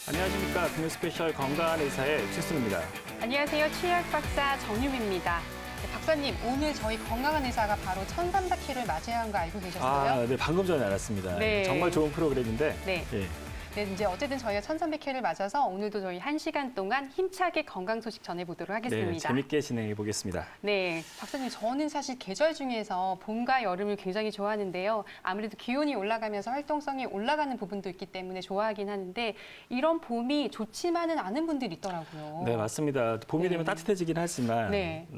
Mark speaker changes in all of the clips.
Speaker 1: 안녕하십니까. 금요 스페셜 건강한 의사의 최순우입니다.
Speaker 2: 안녕하세요. 치의학 박사 정유미입니다. 네, 박사님, 오늘 저희 건강한 의사가 바로 1300회를 맞이한 거 알고 계셨어요?
Speaker 1: 네, 방금 전에 알았습니다.
Speaker 2: 네.
Speaker 1: 정말 좋은 프로그램인데.
Speaker 2: 네.
Speaker 1: 예.
Speaker 2: 네, 이제 어쨌든 저희가 1300회를 맞아서 오늘도 저희 1시간 동안 힘차게 건강 소식 전해보도록 하겠습니다.
Speaker 1: 네, 재밌게 진행해 보겠습니다.
Speaker 2: 네, 박사님, 저는 사실 계절 중에서 봄과 여름을 굉장히 좋아하는데요. 아무래도 기온이 올라가면서 활동성이 올라가는 부분도 있기 때문에 좋아하긴 하는데 이런 봄이 좋지만은 않은 분들이 있더라고요.
Speaker 1: 네, 맞습니다. 봄이 되면
Speaker 2: 네.
Speaker 1: 따뜻해지긴 하지만
Speaker 2: 네.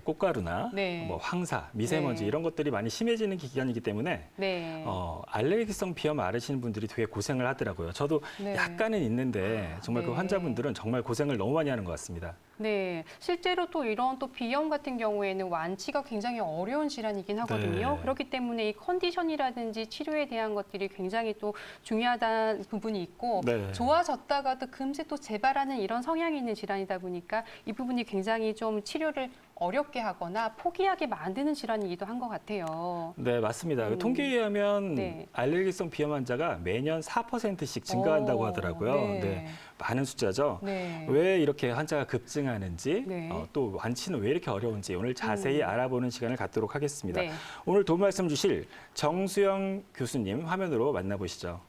Speaker 1: 꽃가루나
Speaker 2: 네.
Speaker 1: 황사, 미세먼지
Speaker 2: 네.
Speaker 1: 이런 것들이 많이 심해지는 기간이기 때문에
Speaker 2: 네.
Speaker 1: 알레르기성 비염 앓으시는 분들이 되게 고생을 하더라고요. 저도
Speaker 2: 네.
Speaker 1: 약간은 있는데 정말 그
Speaker 2: 네.
Speaker 1: 환자분들은 정말 고생을 너무 많이 하는 것 같습니다.
Speaker 2: 네, 실제로 또 이런 또 비염 같은 경우에는 완치가 굉장히 어려운 질환이긴 하거든요.
Speaker 1: 네.
Speaker 2: 그렇기 때문에 이 컨디션이라든지 치료에 대한 것들이 굉장히 또 중요하다는 부분이 있고
Speaker 1: 네.
Speaker 2: 좋아졌다가도 금세 또 재발하는 이런 성향이 있는 질환이다 보니까 이 부분이 굉장히 좀 치료를 어렵게 하거나 포기하게 만드는 질환이기도 한 것 같아요.
Speaker 1: 네, 맞습니다. 통계에 의하면
Speaker 2: 네.
Speaker 1: 알레르기성 비염 환자가 매년 4%씩 증가한다고 하더라고요.
Speaker 2: 네.
Speaker 1: 네, 많은 숫자죠.
Speaker 2: 네.
Speaker 1: 왜 이렇게 환자가 급증하는지,
Speaker 2: 네.
Speaker 1: 또 완치는 왜 이렇게 어려운지 오늘 자세히 알아보는 시간을 갖도록 하겠습니다.
Speaker 2: 네.
Speaker 1: 오늘 도움 말씀 주실 정수영 교수님 화면으로 만나보시죠.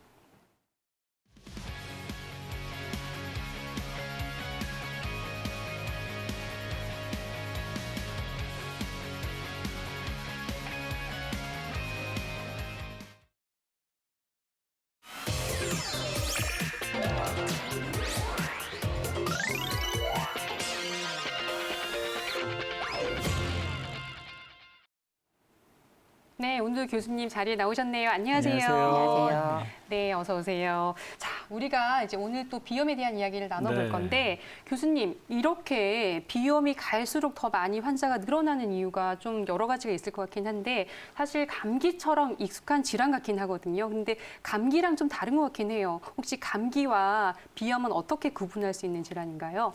Speaker 2: 네, 오늘 교수님 자리에 나오셨네요. 안녕하세요.
Speaker 1: 안녕하세요.
Speaker 2: 네, 어서 오세요. 자, 우리가 이제 오늘 또 비염에 대한 이야기를 나눠볼
Speaker 1: 네.
Speaker 2: 건데 교수님, 이렇게 비염이 갈수록 더 많이 환자가 늘어나는 이유가 좀 여러 가지가 있을 것 같긴 한데 사실 감기처럼 익숙한 질환 같긴 하거든요. 근데 감기랑 좀 다른 것 같긴 해요. 혹시 감기와 비염은 어떻게 구분할 수 있는 질환인가요?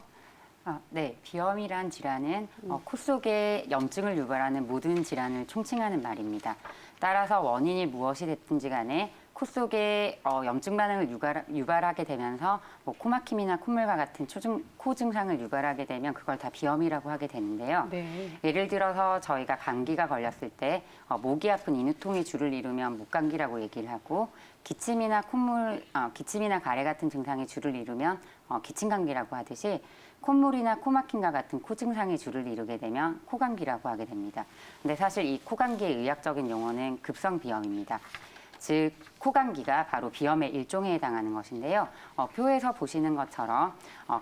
Speaker 3: 네, 비염이란 질환은 코 속에 염증을 유발하는 모든 질환을 총칭하는 말입니다. 따라서 원인이 무엇이 됐든지 간에 코 속에 염증 반응을 유발하게 되면서 코막힘이나 콧물과 같은 코 증상을 유발하게 되면 그걸 다 비염이라고 하게 되는데요.
Speaker 2: 네.
Speaker 3: 예를 들어서 저희가 감기가 걸렸을 때 목이 아픈 인후통이 주를 이루면 목감기라고 얘기를 하고 기침이나 기침이나 가래 같은 증상이 주를 이루면 기침감기라고 하듯이 콧물이나 코막힘과 같은 코 증상이 주를 이루게 되면 코감기라고 하게 됩니다. 근데 사실 이 코감기의 의학적인 용어는 급성비염입니다. 즉 코감기가 바로 비염의 일종에 해당하는 것인데요. 표에서 보시는 것처럼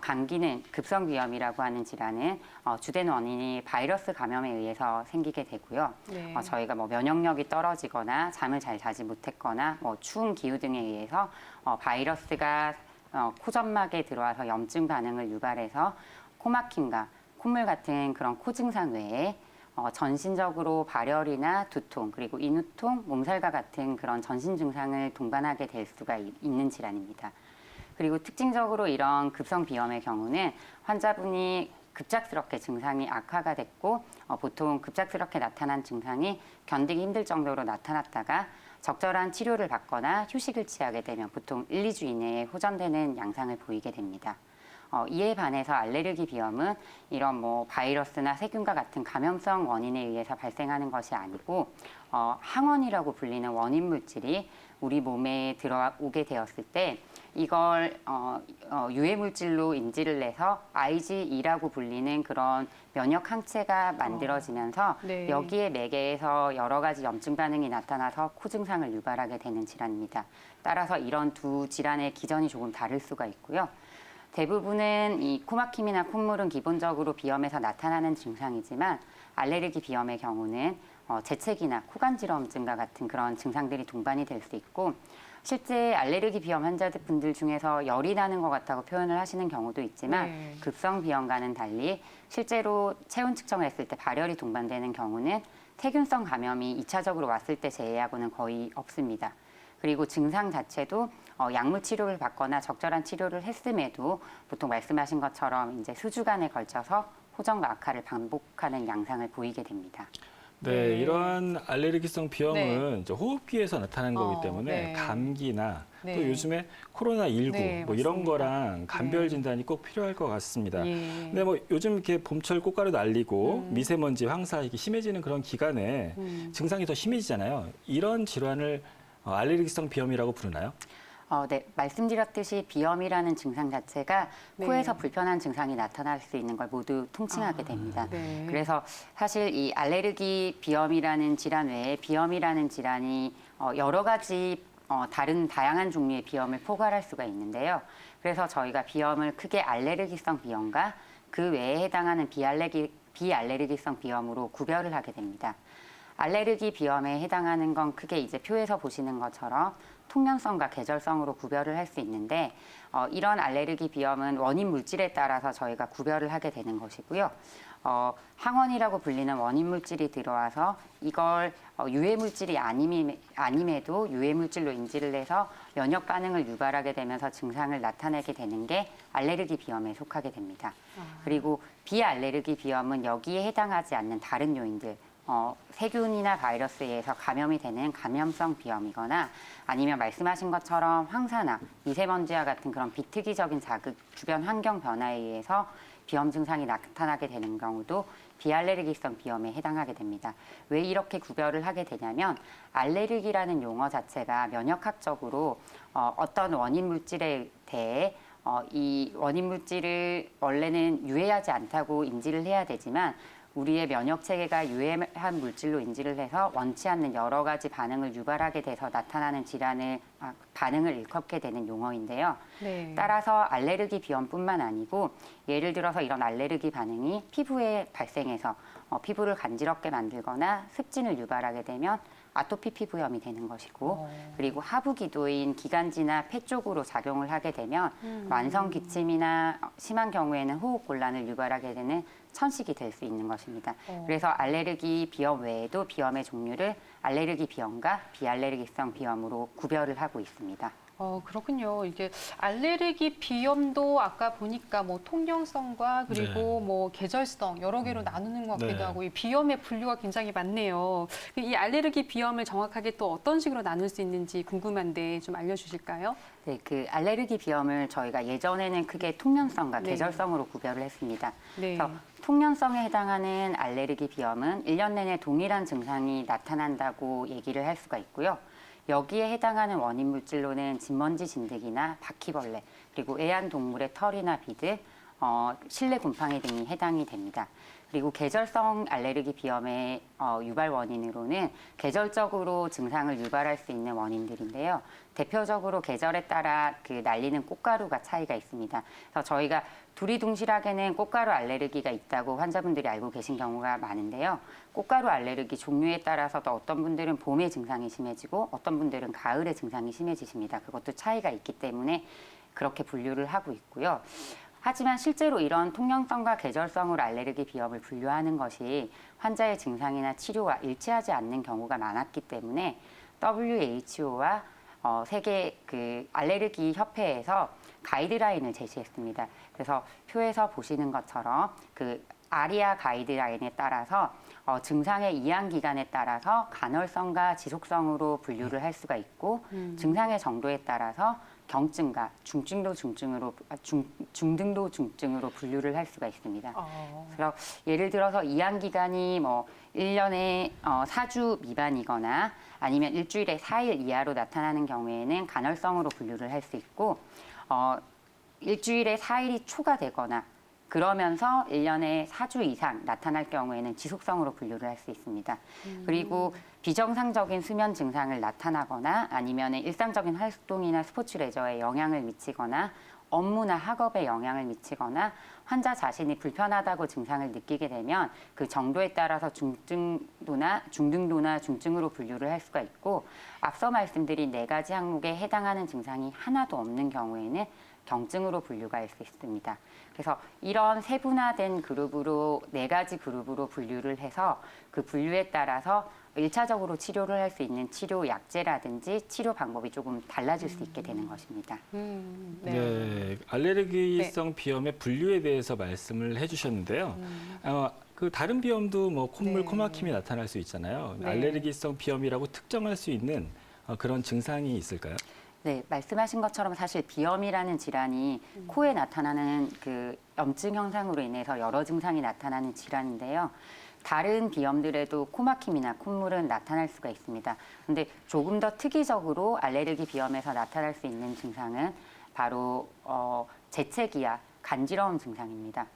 Speaker 3: 감기는 급성비염이라고 하는 질환은 주된 원인이 바이러스 감염에 의해서 생기게 되고요.
Speaker 2: 네.
Speaker 3: 저희가 면역력이 떨어지거나 잠을 잘 자지 못했거나 추운 기후 등에 의해서 바이러스가 코점막에 들어와서 염증 반응을 유발해서 코막힘과 콧물 같은 그런 코 증상 외에 전신적으로 발열이나 두통, 그리고 인후통, 몸살과 같은 그런 전신 증상을 동반하게 될 수가 있는 질환입니다. 그리고 특징적으로 이런 급성 비염의 경우는 환자분이 급작스럽게 증상이 악화가 됐고 보통 급작스럽게 나타난 증상이 견디기 힘들 정도로 나타났다가 적절한 치료를 받거나 휴식을 취하게 되면 보통 1, 2주 이내에 호전되는 양상을 보이게 됩니다. 이에 반해서 알레르기 비염은 이런 바이러스나 세균과 같은 감염성 원인에 의해서 발생하는 것이 아니고 항원이라고 불리는 원인 물질이 우리 몸에 들어오게 되었을 때 이걸 유해 물질로 인지를 해서 IgE라고 불리는 그런 면역 항체가 만들어지면서
Speaker 2: 네.
Speaker 3: 여기에 매개해서 여러 가지 염증 반응이 나타나서 코 증상을 유발하게 되는 질환입니다. 따라서 이런 두 질환의 기전이 조금 다를 수가 있고요. 대부분은 이 코막힘이나 콧물은 기본적으로 비염에서 나타나는 증상이지만 알레르기 비염의 경우는 재채기나 코간지럼증과 같은 그런 증상들이 동반이 될 수 있고 실제 알레르기 비염 환자분들 중에서 열이 나는 것 같다고 표현을 하시는 경우도 있지만
Speaker 2: 네.
Speaker 3: 급성 비염과는 달리 실제로 체온 측정을 했을 때 발열이 동반되는 경우는 세균성 감염이 2차적으로 왔을 때 제외하고는 거의 없습니다. 그리고 증상 자체도 약물 치료를 받거나 적절한 치료를 했음에도 보통 말씀하신 것처럼 이제 수주간에 걸쳐서 호전과 악화를 반복하는 양상을 보이게 됩니다.
Speaker 1: 네,
Speaker 2: 네.
Speaker 1: 이러한 알레르기성 비염은 이제 호흡기에서 나타나는 거기 때문에
Speaker 2: 네.
Speaker 1: 감기나
Speaker 2: 네.
Speaker 1: 또 요즘에 코로나19
Speaker 2: 네,
Speaker 1: 뭐 이런
Speaker 2: 맞습니다.
Speaker 1: 거랑 감별
Speaker 2: 네.
Speaker 1: 진단이 꼭 필요할 것 같습니다.
Speaker 2: 예.
Speaker 1: 근데 뭐 요즘 이렇게 봄철 꽃가루 날리고
Speaker 2: 음.
Speaker 1: 미세먼지, 황사 이게 심해지는 그런 기간에 증상이 더 심해지잖아요. 이런 질환을 알레르기성 비염이라고 부르나요?
Speaker 3: 네, 말씀드렸듯이 비염이라는 증상 자체가
Speaker 2: 네.
Speaker 3: 코에서 불편한 증상이 나타날 수 있는 걸 모두 통칭하게 됩니다.
Speaker 2: 네.
Speaker 3: 그래서 사실 이 알레르기 비염이라는 질환 외에 비염이라는 질환이 여러 가지 다른 다양한 종류의 비염을 포괄할 수가 있는데요. 그래서 저희가 비염을 크게 알레르기성 비염과 그 외에 해당하는 비알레르기성 비염으로 구별을 하게 됩니다. 알레르기 비염에 해당하는 건 크게 이제 표에서 보시는 것처럼 통면성과 계절성으로 구별을 할 수 있는데 이런 알레르기 비염은 원인 물질에 따라서 저희가 구별을 하게 되는 것이고요. 항원이라고 불리는 원인 물질이 들어와서 이걸 유해 물질이 아님에도 유해 물질로 인지를 해서 면역 반응을 유발하게 되면서 증상을 나타내게 되는 게 알레르기 비염에 속하게 됩니다. 그리고 비알레르기 비염은 여기에 해당하지 않는 다른 요인들, 세균이나 바이러스에 의해서 감염이 되는 감염성 비염이거나 아니면 말씀하신 것처럼 황사나 미세먼지와 같은 그런 비특이적인 자극, 주변 환경 변화에 의해서 비염 증상이 나타나게 되는 경우도 비알레르기성 비염에 해당하게 됩니다. 왜 이렇게 구별을 하게 되냐면 알레르기라는 용어 자체가 면역학적으로 어떤 원인 물질에 대해 이 원인 물질을 원래는 유해하지 않다고 인지를 해야 되지만 우리의 면역 체계가 유해한 물질로 인지를 해서 원치 않는 여러 가지 반응을 유발하게 돼서 나타나는 반응을 일컫게 되는 용어인데요.
Speaker 2: 네.
Speaker 3: 따라서 알레르기 비염뿐만 아니고 예를 들어서 이런 알레르기 반응이 피부에 발생해서 피부를 간지럽게 만들거나 습진을 유발하게 되면 아토피 피부염이 되는 것이고 그리고 하부 기도인 기관지나 폐 쪽으로 작용을 하게 되면 만성 기침이나 심한 경우에는 호흡 곤란을 유발하게 되는 천식이 될 수 있는 것입니다. 그래서 알레르기 비염 외에도 비염의 종류를 알레르기 비염과 비알레르기성 비염으로 구별을 하고 있습니다.
Speaker 2: 그렇군요. 이게 알레르기 비염도 아까 보니까 뭐 통영성과 그리고 뭐 계절성 여러 개로 나누는 것 같기도
Speaker 1: 네.
Speaker 2: 하고 이 비염의 분류가 굉장히 많네요. 이 알레르기 비염을 정확하게 또 어떤 식으로 나눌 수 있는지 궁금한데 좀 알려주실까요?
Speaker 3: 네, 그 알레르기 비염을 저희가 예전에는 크게 통면성과
Speaker 2: 네.
Speaker 3: 계절성으로 구별을 했습니다.
Speaker 2: 네.
Speaker 3: 그래서 통면성에 해당하는 알레르기 비염은 1년 내내 동일한 증상이 나타난다고 얘기를 할 수가 있고요. 여기에 해당하는 원인 물질로는 진먼지 진드기나 바퀴벌레, 그리고 애완동물의 털이나 비들, 실내 곰팡이 등이 해당이 됩니다. 그리고 계절성 알레르기 비염의 유발 원인으로는 계절적으로 증상을 유발할 수 있는 원인들인데요. 대표적으로 계절에 따라 그 날리는 꽃가루가 차이가 있습니다. 그래서 저희가 두리둥실하게는 꽃가루 알레르기가 있다고 환자분들이 알고 계신 경우가 많은데요. 꽃가루 알레르기 종류에 따라서도 어떤 분들은 봄에 증상이 심해지고 어떤 분들은 가을에 증상이 심해지십니다. 그것도 차이가 있기 때문에 그렇게 분류를 하고 있고요. 하지만 실제로 이런 통영성과 계절성으로 알레르기 비염을 분류하는 것이 환자의 증상이나 치료와 일치하지 않는 경우가 많았기 때문에 WHO와 세계 그 알레르기 협회에서 가이드라인을 제시했습니다. 그래서 표에서 보시는 것처럼 그 아리아 가이드라인에 따라서 증상의 이양 기간에 따라서 간헐성과 지속성으로 분류를 할 수가 있고 증상의 정도에 따라서 경증과 중증도 중증으로 분류를 할 수가 있습니다. 그래서 예를 들어서 이양 기간이 뭐 1년에 4주 미만이거나 아니면 일주일에 4일 이하로 나타나는 경우에는 간헐성으로 분류를 할 수 있고 일주일에 4일이 초과되거나 그러면서 1년에 4주 이상 나타날 경우에는 지속성으로 분류를 할 수 있습니다. 그리고 비정상적인 수면 증상을 나타나거나 아니면 일상적인 활동이나 스포츠 레저에 영향을 미치거나 업무나 학업에 영향을 미치거나 환자 자신이 불편하다고 증상을 느끼게 되면 그 정도에 따라서 중증도나 중증으로 분류를 할 수가 있고 앞서 말씀드린 4가지 항목에 해당하는 증상이 하나도 없는 경우에는 경증으로 분류가 할 수 있습니다. 그래서 이런 세분화된 그룹으로 4가지 그룹으로 분류를 해서 그 분류에 따라서 1차적으로 치료를 할 수 있는 치료 약제라든지 치료 방법이 조금 달라질 수 있게 되는 것입니다.
Speaker 1: 네, 알레르기성 비염의 분류에 대해서 말씀을 해주셨는데요. 그 다른 비염도 뭐 콧물,
Speaker 2: 네.
Speaker 1: 코막힘이 나타날 수 있잖아요.
Speaker 2: 네.
Speaker 1: 알레르기성 비염이라고 특정할 수 있는 그런 증상이 있을까요?
Speaker 3: 네, 말씀하신 것처럼 사실 비염이라는 질환이 코에 나타나는 그 염증 현상으로 인해서 여러 증상이 나타나는 질환인데요. 다른 비염들에도 코막힘이나 콧물은 나타날 수가 있습니다. 근데 조금 더 특이적으로 알레르기 비염에서 나타날 수 있는 증상은 바로 재채기와 간지러움 증상입니다.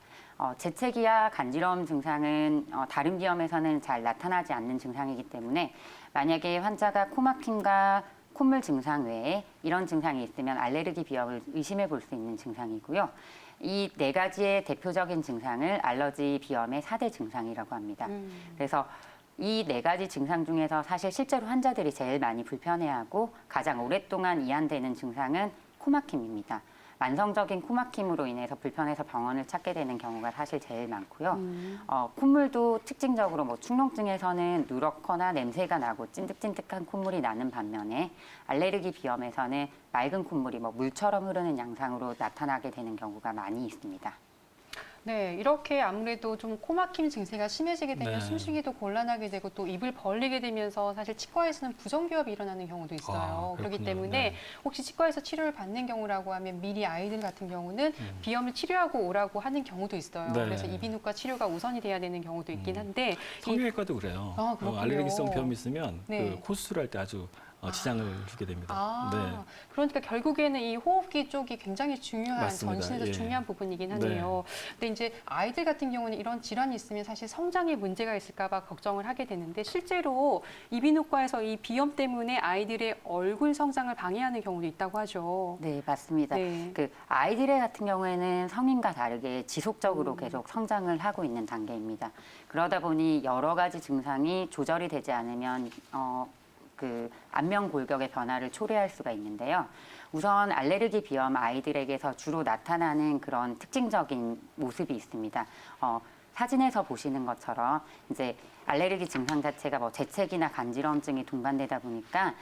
Speaker 3: 재채기와 간지러움 증상은 다른 비염에서는 잘 나타나지 않는 증상이기 때문에 만약에 환자가 코막힘과 콧물 증상 외에 이런 증상이 있으면 알레르기 비염을 의심해 볼 수 있는 증상이고요. 이 네 가지의 대표적인 증상을 알러지 비염의 4대 증상이라고 합니다. 그래서 이 네 가지 증상 중에서 사실 실제로 환자들이 제일 많이 불편해하고 가장 오랫동안 이완되는 증상은 코막힘입니다. 만성적인 코막힘으로 인해서 불편해서 병원을 찾게 되는 경우가 사실 제일 많고요. 콧물도 특징적으로 뭐 축농증에서는 누렇거나 냄새가 나고 찐득찐득한 콧물이 나는 반면에 알레르기 비염에서는 맑은 콧물이 뭐 물처럼 흐르는 양상으로 나타나게 되는 경우가 많이 있습니다.
Speaker 2: 네, 이렇게 아무래도 좀 코막힘 증세가 심해지게 되면
Speaker 1: 네.
Speaker 2: 숨쉬기도 곤란하게 되고 또 입을 벌리게 되면서 사실 치과에서는 부정기업이 일어나는 경우도 있어요. 그렇기
Speaker 1: 그렇군요.
Speaker 2: 때문에
Speaker 1: 네.
Speaker 2: 혹시 치과에서 치료를 받는 경우라고 하면 미리 아이들 같은 경우는 비염을 치료하고 오라고 하는 경우도 있어요.
Speaker 1: 네.
Speaker 2: 그래서 이비인후과 치료가 우선이 돼야 되는 경우도 있긴 한데
Speaker 1: 성형외과도 그래요.
Speaker 2: 아, 그렇군요.
Speaker 1: 알레르기성 비염이 있으면
Speaker 2: 네.
Speaker 1: 그 코수술할 때 아주 지장을 주게 됩니다.
Speaker 2: 아,
Speaker 1: 네.
Speaker 2: 그러니까 결국에는 이 호흡기 쪽이 굉장히 중요한
Speaker 1: 맞습니다.
Speaker 2: 전신에서
Speaker 1: 예.
Speaker 2: 중요한 부분이긴 하네요. 근데 이제 아이들 같은 경우는 이런 질환이 있으면 사실 성장에 문제가 있을까 봐 걱정을 하게 되는데 실제로 이비인후과에서 이 비염 때문에 아이들의 얼굴 성장을 방해하는 경우도 있다고 하죠.
Speaker 3: 네, 맞습니다.
Speaker 2: 네.
Speaker 3: 그 아이들의 같은 경우에는 성인과 다르게 지속적으로 계속 성장을 하고 있는 단계입니다. 그러다 보니 여러 가지 증상이 조절이 되지 않으면 그 안면 골격의 변화를 초래할 수가 있는데요. 우선 알레르기 비염 아이들에게서 주로 나타나는 그런 특징적인 모습이 있습니다. 사진에서 보시는 것처럼 이제 알레르기 증상 자체가 뭐 재채기나 간지러움증이 동반되다 보니까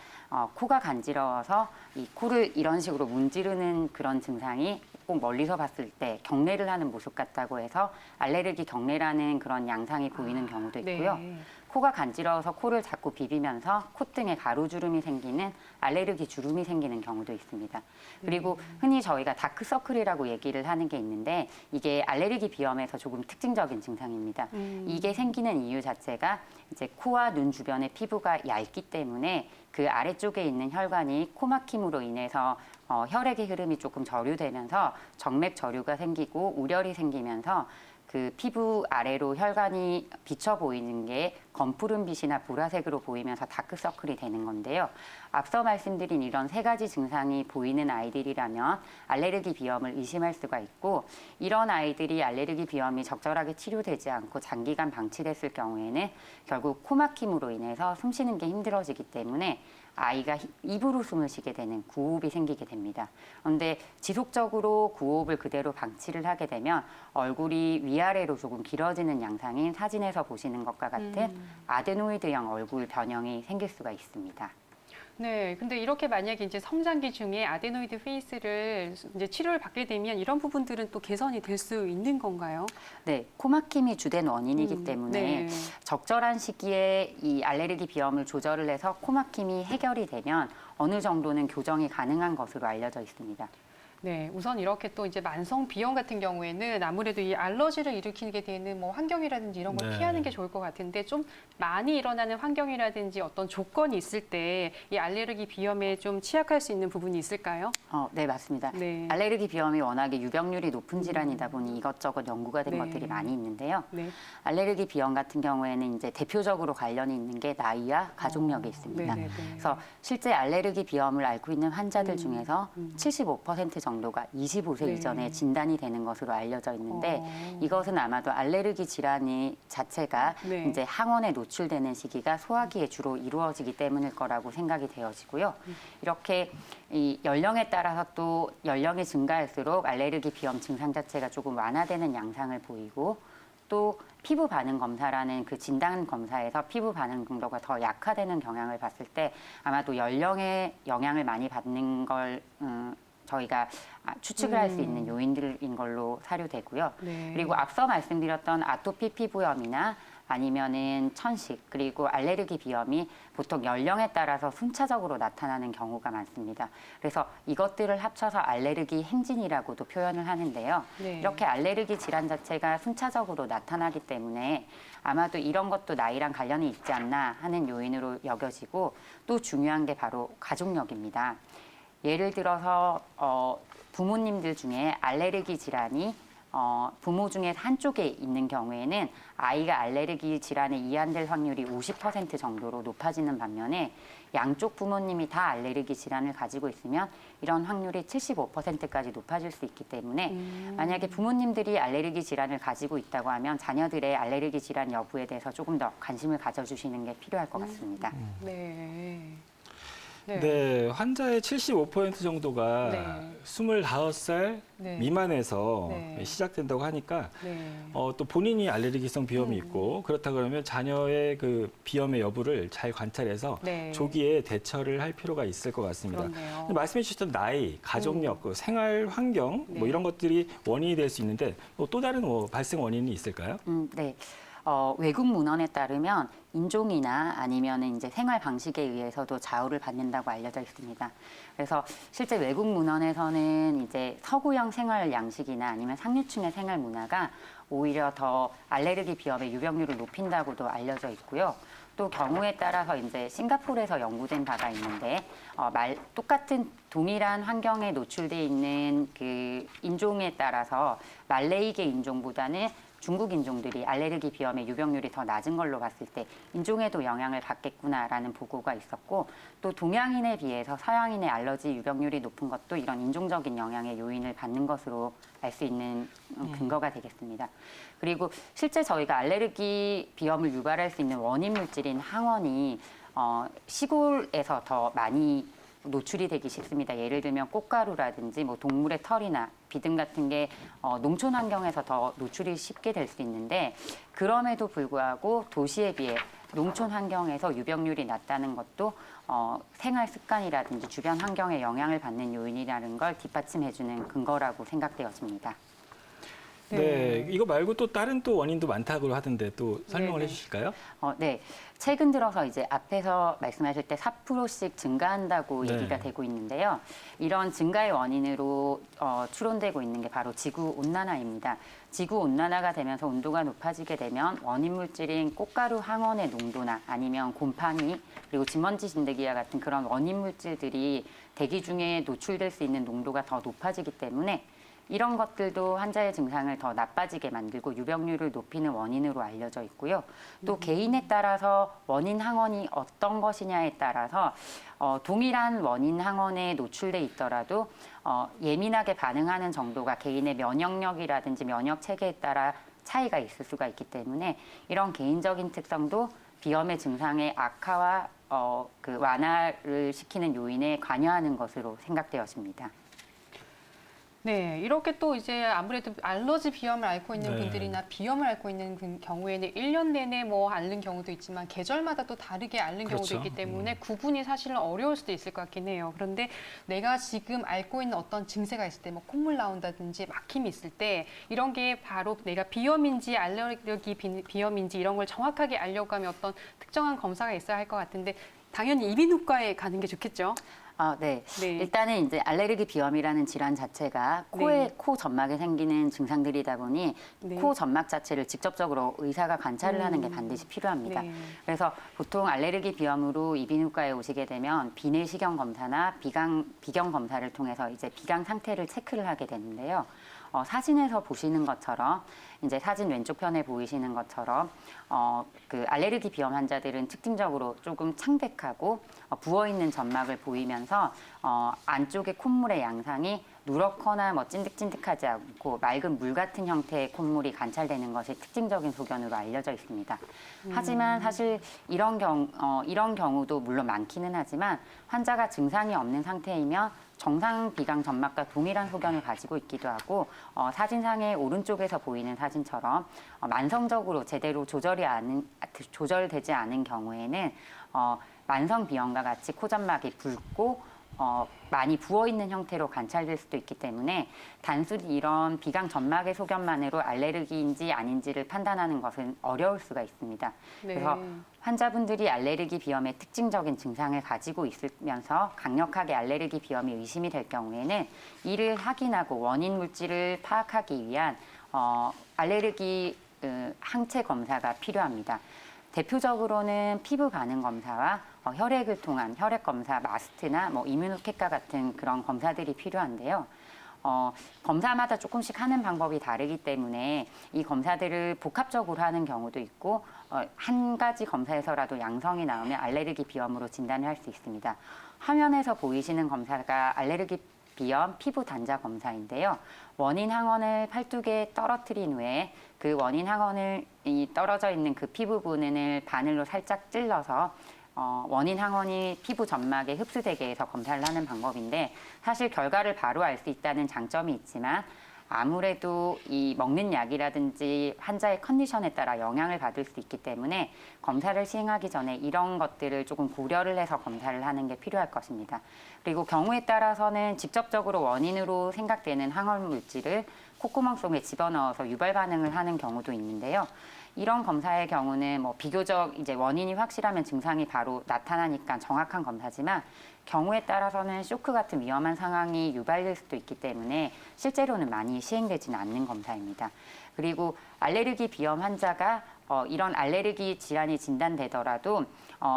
Speaker 3: 코가 간지러워서 이 코를 이런 식으로 문지르는 그런 증상이 꼭 멀리서 봤을 때 경례를 하는 모습 같다고 해서 알레르기 경례라는 그런 양상이 보이는 경우도 있고요.
Speaker 2: 네.
Speaker 3: 코가 간지러워서 코를 자꾸 비비면서 콧등에 가루주름이 생기는 알레르기 주름이 생기는 경우도 있습니다. 그리고 흔히 저희가 다크서클이라고 얘기를 하는 게 있는데 이게 알레르기 비염에서 조금 특징적인 증상입니다. 이게 생기는 이유 자체가 이제 코와 눈 주변의 피부가 얇기 때문에 그 아래쪽에 있는 혈관이 코막힘으로 인해서 혈액의 흐름이 조금 저류되면서 정맥 저류가 생기고 우열이 생기면서 그 피부 아래로 혈관이 비쳐 보이는 게 검푸른빛이나 보라색으로 보이면서 다크서클이 되는 건데요. 앞서 말씀드린 이런 세 가지 증상이 보이는 아이들이라면 알레르기 비염을 의심할 수가 있고 이런 아이들이 알레르기 비염이 적절하게 치료되지 않고 장기간 방치됐을 경우에는 결국 코막힘으로 인해서 숨쉬는 게 힘들어지기 때문에 아이가 입으로 숨을 쉬게 되는 구호흡이 생기게 됩니다. 그런데 지속적으로 구호흡을 그대로 방치를 하게 되면 얼굴이 위아래로 조금 길어지는 양상인 사진에서 보시는 것과 같은 아데노이드형 얼굴 변형이 생길 수가 있습니다.
Speaker 2: 네, 근데 이렇게 만약에 이제 성장기 중에 아데노이드 페이스를 이제 치료를 받게 되면 이런 부분들은 또 개선이 될 수 있는 건가요?
Speaker 3: 네, 코막힘이 주된 원인이기 때문에
Speaker 2: 네.
Speaker 3: 적절한 시기에 이 알레르기 비염을 조절을 해서 코막힘이 해결이 되면 어느 정도는 교정이 가능한 것으로 알려져 있습니다.
Speaker 2: 네, 우선 이렇게 또 이제 만성 비염 같은 경우에는 아무래도 이 알러지를 일으키게 되는 뭐 환경이라든지 이런 걸
Speaker 1: 네.
Speaker 2: 피하는 게 좋을 것 같은데 좀 많이 일어나는 환경이라든지 어떤 조건이 있을 때 이 알레르기 비염에 좀 취약할 수 있는 부분이 있을까요?
Speaker 3: 네, 맞습니다.
Speaker 2: 네.
Speaker 3: 알레르기 비염이 워낙에 유병률이 높은 질환이다 보니 이것저것 연구가 된
Speaker 2: 네.
Speaker 3: 것들이 많이 있는데요.
Speaker 2: 네.
Speaker 3: 알레르기 비염 같은 경우에는 이제 대표적으로 관련이 있는 게 나이와 가족력이 있습니다.
Speaker 2: 네네네.
Speaker 3: 그래서 실제 알레르기 비염을 앓고 있는 환자들 중에서 75% 정도가 25세
Speaker 2: 네.
Speaker 3: 이전에 진단이 되는 것으로 알려져 있는데
Speaker 2: 어.
Speaker 3: 이것은 아마도 알레르기 질환이 자체가
Speaker 2: 네.
Speaker 3: 이제 항원에 노출되는 시기가 소화기에 주로 이루어지기 때문일 거라고 생각이 되어지고요. 이렇게 이 연령에 따라서 또 연령이 증가할수록 알레르기 비염 증상 자체가 조금 완화되는 양상을 보이고 또 피부 반응 검사라는 그 진단 검사에서 피부 반응 정도가 더 약화되는 경향을 봤을 때 아마도 연령에 영향을 많이 받는 걸 저희가 추측을 할 수 있는 요인들인 걸로 사료되고요.
Speaker 2: 네.
Speaker 3: 그리고 앞서 말씀드렸던 아토피 피부염이나 아니면은 천식 그리고 알레르기 비염이 보통 연령에 따라서 순차적으로 나타나는 경우가 많습니다. 그래서 이것들을 합쳐서 알레르기 행진이라고도 표현을 하는데요.
Speaker 2: 네.
Speaker 3: 이렇게 알레르기 질환 자체가 순차적으로 나타나기 때문에 아마도 이런 것도 나이랑 관련이 있지 않나 하는 요인으로 여겨지고 또 중요한 게 바로 가족력입니다. 예를 들어서 부모님들 중에 알레르기 질환이 부모 중에 한쪽에 있는 경우에는 아이가 알레르기 질환에 이완될 확률이 50% 정도로 높아지는 반면에 양쪽 부모님이 다 알레르기 질환을 가지고 있으면 이런 확률이 75%까지 높아질 수 있기 때문에 만약에 부모님들이 알레르기 질환을 가지고 있다고 하면 자녀들의 알레르기 질환 여부에 대해서 조금 더 관심을 가져주시는 게 필요할 것 같습니다.
Speaker 2: 네.
Speaker 1: 네, 환자의 75% 정도가
Speaker 2: 네.
Speaker 1: 25살
Speaker 2: 네.
Speaker 1: 미만에서
Speaker 2: 네.
Speaker 1: 시작된다고 하니까
Speaker 2: 네.
Speaker 1: 또 본인이 알레르기성 비염이 있고 그렇다 그러면 자녀의 그 비염의 여부를 잘 관찰해서
Speaker 2: 네.
Speaker 1: 조기에 대처를 할 필요가 있을 것 같습니다.
Speaker 2: 그렇네요.
Speaker 1: 근데 말씀해 주셨던 나이, 가족력, 그 생활 환경
Speaker 2: 네.
Speaker 1: 뭐 이런 것들이 원인이 될 수 있는데 또 다른 발생 원인이 있을까요?
Speaker 3: 네. 외국 문헌에 따르면 인종이나 아니면 이제 생활 방식에 의해서도 좌우를 받는다고 알려져 있습니다. 그래서 실제 외국 문헌에서는 이제 서구형 생활 양식이나 아니면 상류층의 생활 문화가 오히려 더 알레르기 비염의 유병률을 높인다고도 알려져 있고요. 또 경우에 따라서 이제 싱가포르에서 연구된 바가 있는데 똑같은 동일한 환경에 노출돼 있는 그 인종에 따라서 말레이계 인종보다는 중국 인종들이 알레르기 비염의 유병률이 더 낮은 걸로 봤을 때 인종에도 영향을 받겠구나라는 보고가 있었고 또 동양인에 비해서 서양인의 알러지 유병률이 높은 것도 이런 인종적인 영향의 요인을 받는 것으로 알 수 있는 근거가 되겠습니다. 그리고 실제 저희가 알레르기 비염을 유발할 수 있는 원인 물질인 항원이 시골에서 더 많이 노출이 되기 쉽습니다. 예를 들면 꽃가루라든지 뭐 동물의 털이나 비듬 같은 게 농촌 환경에서 더 노출이 쉽게 될 수 있는데 그럼에도 불구하고 도시에 비해 농촌 환경에서 유병률이 낮다는 것도 생활 습관이라든지 주변 환경에 영향을 받는 요인이라는 걸 뒷받침해주는 근거라고 생각되어집니다.
Speaker 1: 네, 이거 말고 또 다른 또 원인도 많다고 하던데 또 설명을
Speaker 2: 네네.
Speaker 1: 해주실까요?
Speaker 3: 네. 최근 들어서 이제 앞에서 말씀하실 때 4%씩 증가한다고
Speaker 1: 네.
Speaker 3: 얘기가 되고 있는데요. 이런 증가의 원인으로 추론되고 있는 게 바로 지구 온난화입니다. 지구 온난화가 되면서 온도가 높아지게 되면 원인 물질인 꽃가루 항원의 농도나 아니면 곰팡이 그리고 진먼지 진드기와 같은 그런 원인 물질들이 대기 중에 노출될 수 있는 농도가 더 높아지기 때문에 이런 것들도 환자의 증상을 더 나빠지게 만들고 유병률을 높이는 원인으로 알려져 있고요. 또 개인에 따라서 원인 항원이 어떤 것이냐에 따라서 동일한 원인 항원에 노출돼 있더라도 예민하게 반응하는 정도가 개인의 면역력이라든지 면역 체계에 따라 차이가 있을 수가 있기 때문에 이런 개인적인 특성도 비염의 증상의 악화와 그 완화를 시키는 요인에 관여하는 것으로 생각되어집니다.
Speaker 2: 네, 이렇게 또 이제 아무래도 알러지 비염을 앓고 있는
Speaker 1: 네.
Speaker 2: 분들이나 비염을 앓고 있는 경우에는 1년 내내 뭐 앓는 경우도 있지만 계절마다 또 다르게 앓는 경우도
Speaker 1: 그렇죠.
Speaker 2: 있기 때문에 구분이 사실은 어려울 수도 있을 것 같긴 해요. 그런데 내가 지금 앓고 있는 어떤 증세가 있을 때 뭐 콧물 나온다든지 막힘이 있을 때 이런 게 바로 내가 비염인지 알레르기 비염인지 이런 걸 정확하게 알려고 하면 어떤 특정한 검사가 있어야 할 것 같은데 당연히 이비인후과에 가는 게 좋겠죠.
Speaker 3: 네.
Speaker 2: 네.
Speaker 3: 일단은 이제 알레르기 비염이라는 질환 자체가 코 점막에 생기는 증상들이다 보니
Speaker 2: 네.
Speaker 3: 코 점막 자체를 직접적으로 의사가 관찰을 하는 게 반드시 필요합니다.
Speaker 2: 네.
Speaker 3: 그래서 보통 알레르기 비염으로 이비인후과에 오시게 되면 비내시경 검사나 비경 검사를 통해서 이제 비강 상태를 체크를 하게 되는데요. 사진에서 보시는 것처럼 이제 사진 왼쪽 편에 보이시는 것처럼 그 알레르기 비염 환자들은 특징적으로 조금 창백하고 부어 있는 점막을 보이면서 안쪽의 콧물의 양상이 누렇거나 뭐 찐득찐득하지 않고 맑은 물 같은 형태의 콧물이 관찰되는 것이 특징적인 소견으로 알려져 있습니다. 하지만 사실 이런 경우도 물론 많기는 하지만 환자가 증상이 없는 상태이면 정상 비강 점막과 동일한 소견을 가지고 있기도 하고 사진상의 오른쪽에서 보이는 사진처럼 만성적으로 제대로 조절되지 않은 경우에는 만성 비염과 같이 코 점막이 붉고 많이 부어있는 형태로 관찰될 수도 있기 때문에 단순히 이런 비강 점막의 소견만으로 알레르기인지 아닌지를 판단하는 것은 어려울 수가 있습니다.
Speaker 2: 네.
Speaker 3: 그래서 환자분들이 알레르기 비염의 특징적인 증상을 가지고 있으면서 강력하게 알레르기 비염이 의심이 될 경우에는 이를 확인하고 원인 물질을 파악하기 위한 알레르기 항체 검사가 필요합니다. 대표적으로는 피부 반응 검사와 혈액을 통한 혈액 검사, 마스트나 이뮤노케카 같은 그런 검사들이 필요한데요. 검사마다 조금씩 하는 방법이 다르기 때문에 이 검사들을 복합적으로 하는 경우도 있고 한 가지 검사에서라도 양성이 나오면 알레르기 비염으로 진단을 할 수 있습니다. 화면에서 보이시는 검사가 알레르기 비염 피부 단자 검사인데요. 원인 항원을 12개 떨어뜨린 후에 그 원인 항원을 떨어져 있는 그 피부 부분을 바늘로 살짝 찔러서 원인 항원이 피부 점막에 흡수되게 해서 검사를 하는 방법인데 사실 결과를 바로 알 수 있다는 장점이 있지만 아무래도 이 먹는 약이라든지 환자의 컨디션에 따라 영향을 받을 수 있기 때문에 검사를 시행하기 전에 이런 것들을 조금 고려를 해서 검사를 하는 게 필요할 것입니다. 그리고 경우에 따라서는 직접적으로 원인으로 생각되는 항원 물질을 콧구멍 속에 집어넣어서 유발 반응을 하는 경우도 있는데요. 이런 검사의 경우는 비교적 이제 원인이 확실하면 증상이 바로 나타나니까 정확한 검사지만 경우에 따라서는 쇼크 같은 위험한 상황이 유발될 수도 있기 때문에 실제로는 많이 시행되지는 않는 검사입니다. 그리고 알레르기 비염 환자가 이런 알레르기 질환이 진단되더라도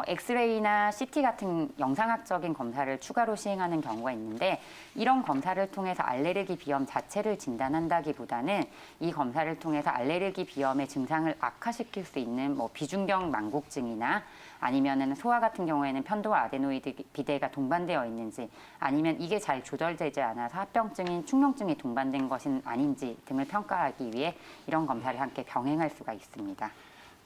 Speaker 3: 엑스레이나 CT 같은 영상학적인 검사를 추가로 시행하는 경우가 있는데 이런 검사를 통해서 알레르기 비염 자체를 진단한다기보다는 이 검사를 통해서 알레르기 비염의 증상을 악화시킬 수 있는 비중경 망곡증이나 아니면은 소아 같은 경우에는 편도와 아데노이드 비대가 동반되어 있는지 아니면 이게 잘 조절되지 않아서 합병증인 축농증이 동반된 것은 아닌지 등을 평가하기 위해 이런 검사를 함께 병행할 수가 있습니다.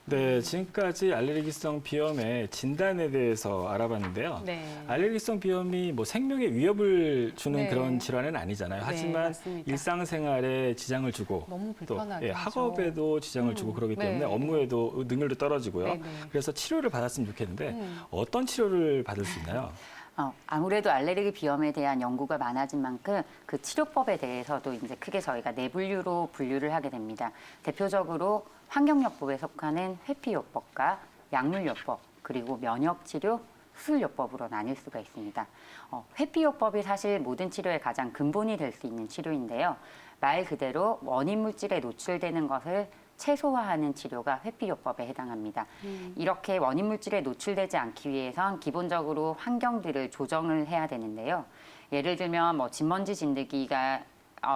Speaker 1: 네, 지금까지 알레르기성 비염의 진단에 대해서 알아봤는데요.
Speaker 2: 네.
Speaker 1: 알레르기성 비염이 생명에 위협을 주는
Speaker 2: 네.
Speaker 1: 그런 질환은 아니잖아요.
Speaker 2: 네,
Speaker 1: 하지만
Speaker 2: 맞습니다.
Speaker 1: 일상생활에 지장을 주고
Speaker 2: 너무
Speaker 1: 또
Speaker 2: 불편하게 하죠.
Speaker 1: 학업에도 지장을 주고 그러기
Speaker 2: 네.
Speaker 1: 때문에 업무에도 능률도 떨어지고요.
Speaker 2: 네, 네.
Speaker 1: 그래서 치료를 받았으면 좋겠는데 어떤 치료를 받을 수 있나요?
Speaker 3: 아무래도 알레르기 비염에 대한 연구가 많아진 만큼 그 치료법에 대해서도 이제 크게 저희가 네 분류로 분류를 하게 됩니다. 대표적으로 환경요법에 속하는 회피요법과 약물요법, 그리고 면역치료, 수술요법으로 나뉠 수가 있습니다. 회피요법이 사실 모든 치료의 가장 근본이 될 수 있는 치료인데요. 말 그대로 원인 물질에 노출되는 것을 최소화하는 치료가 회피요법에 해당합니다. 이렇게 원인 물질에 노출되지 않기 위해선 기본적으로 환경들을 조정을 해야 되는데요. 예를 들면 진먼지 진드기가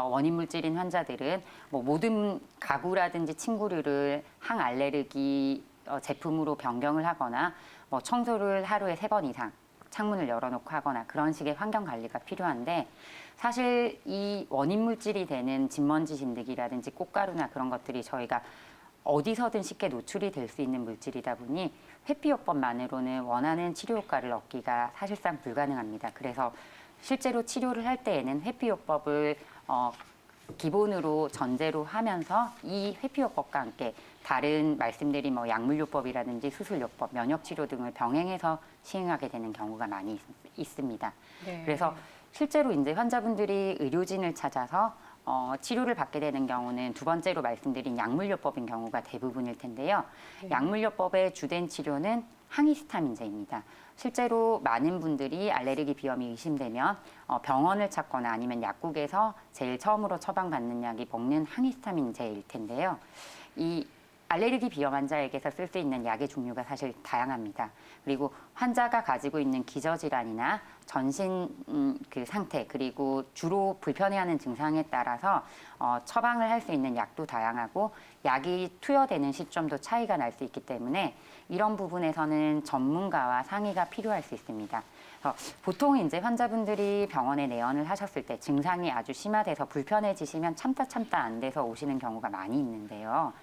Speaker 3: 원인 물질인 환자들은 모든 가구라든지 침구류를 항알레르기 제품으로 변경을 하거나 청소를 하루에 3번 이상 창문을 열어놓고 하거나 그런 식의 환경 관리가 필요한데 사실 이 원인 물질이 되는 진먼지 진드기라든지 꽃가루나 그런 것들이 저희가 어디서든 쉽게 노출이 될 수 있는 물질이다 보니 회피요법만으로는 원하는 치료 효과를 얻기가 사실상 불가능합니다. 그래서 실제로 치료를 할 때에는 회피요법을 기본으로 전제로 하면서 이 회피요법과 함께 다른 말씀드린 약물요법이라든지 수술요법, 면역치료 등을 병행해서 시행하게 되는 경우가 많이 있습니다.
Speaker 2: 네.
Speaker 3: 그래서 실제로 이제 환자분들이 의료진을 찾아서 치료를 받게 되는 경우는 두 번째로 말씀드린 약물요법인 경우가 대부분일 텐데요.
Speaker 2: 네.
Speaker 3: 약물요법의 주된 치료는 항히스타민제입니다. 실제로 많은 분들이 알레르기 비염이 의심되면 병원을 찾거나 아니면 약국에서 제일 처음으로 처방받는 약이 먹는 항히스타민제일 텐데요. 이 알레르기 비염 환자에게서 쓸 수 있는 약의 종류가 사실 다양합니다. 그리고 환자가 가지고 있는 기저질환이나 전신 그 상태 그리고 주로 불편해하는 증상에 따라서 처방을 할 수 있는 약도 다양하고 약이 투여되는 시점도 차이가 날 수 있기 때문에 이런 부분에서는 전문가와 상의가 필요할 수 있습니다. 보통 이제 환자분들이 병원에 내원을 하셨을 때 증상이 아주 심화돼서 불편해지시면 참다 안 돼서 오시는 경우가 많이 있는데요.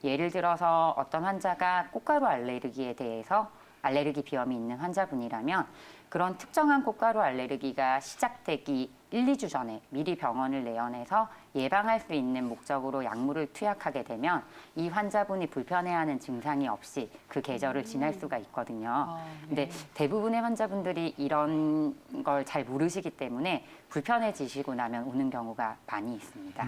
Speaker 3: 예를 들어서 어떤 환자가 꽃가루 알레르기에 대해서 알레르기 비염이 있는 환자분이라면 그런 특정한 꽃가루 알레르기가 시작되기 1, 2주 전에 미리 병원을 내원해서 예방할 수 있는 목적으로 약물을 투약하게 되면 이 환자분이 불편해하는 증상이 없이 그 계절을 지날 수가 있거든요. 근데 대부분의 환자분들이 이런 걸 잘 모르시기 때문에 불편해지시고 나면 오는 경우가 많이 있습니다.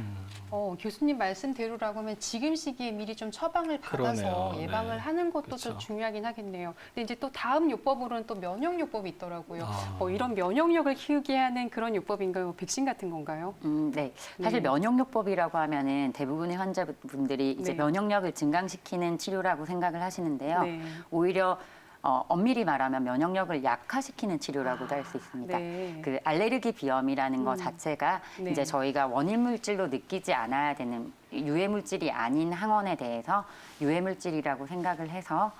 Speaker 2: 교수님 말씀대로라고 하면 지금 시기에 미리 좀 처방을 받아서
Speaker 1: 그러네요.
Speaker 2: 예방을
Speaker 1: 네.
Speaker 2: 하는 것도
Speaker 1: 그렇죠.
Speaker 2: 좀 중요하긴 하겠네요. 근데 이제 또 다음 요법으로는 또 면역요법이 있더라고요.
Speaker 1: 아.
Speaker 2: 이런 면역력을 키우게 하는 그런 요법인가요? 백신 같은 건가요?
Speaker 3: 네. 사실
Speaker 2: 네.
Speaker 3: 면역요법이라고 하면은 대부분의 환자분들이 이제
Speaker 2: 네.
Speaker 3: 면역력을 증강시키는 치료라고 생각을 하시는데요.
Speaker 2: 네.
Speaker 3: 오히려 엄밀히 말하면 면역력을 약화시키는 치료라고도 할 수 있습니다.
Speaker 2: 네.
Speaker 3: 그 알레르기 비염이라는 것 자체가
Speaker 2: 네.
Speaker 3: 이제 저희가 원인 물질로 느끼지 않아야 되는 유해 물질이 아닌 항원에 대해서 유해 물질이라고 생각을 해서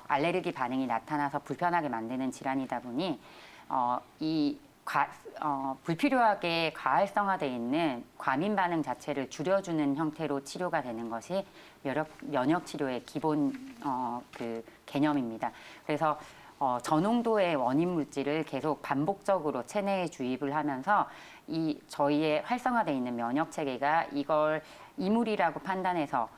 Speaker 3: 알레르기 반응이 나타나서 불편하게 만드는 질환이다 보니 불필요하게 과활성화되어 있는 과민 반응 자체를 줄여주는 형태로 치료가 되는 것이 면역 치료의 기본 그 개념입니다. 그래서 저농도의 원인 물질을 계속 반복적으로 체내에 주입을 하면서 이 저희의 활성화되어 있는 면역 체계가 이걸 이물이라고 판단해서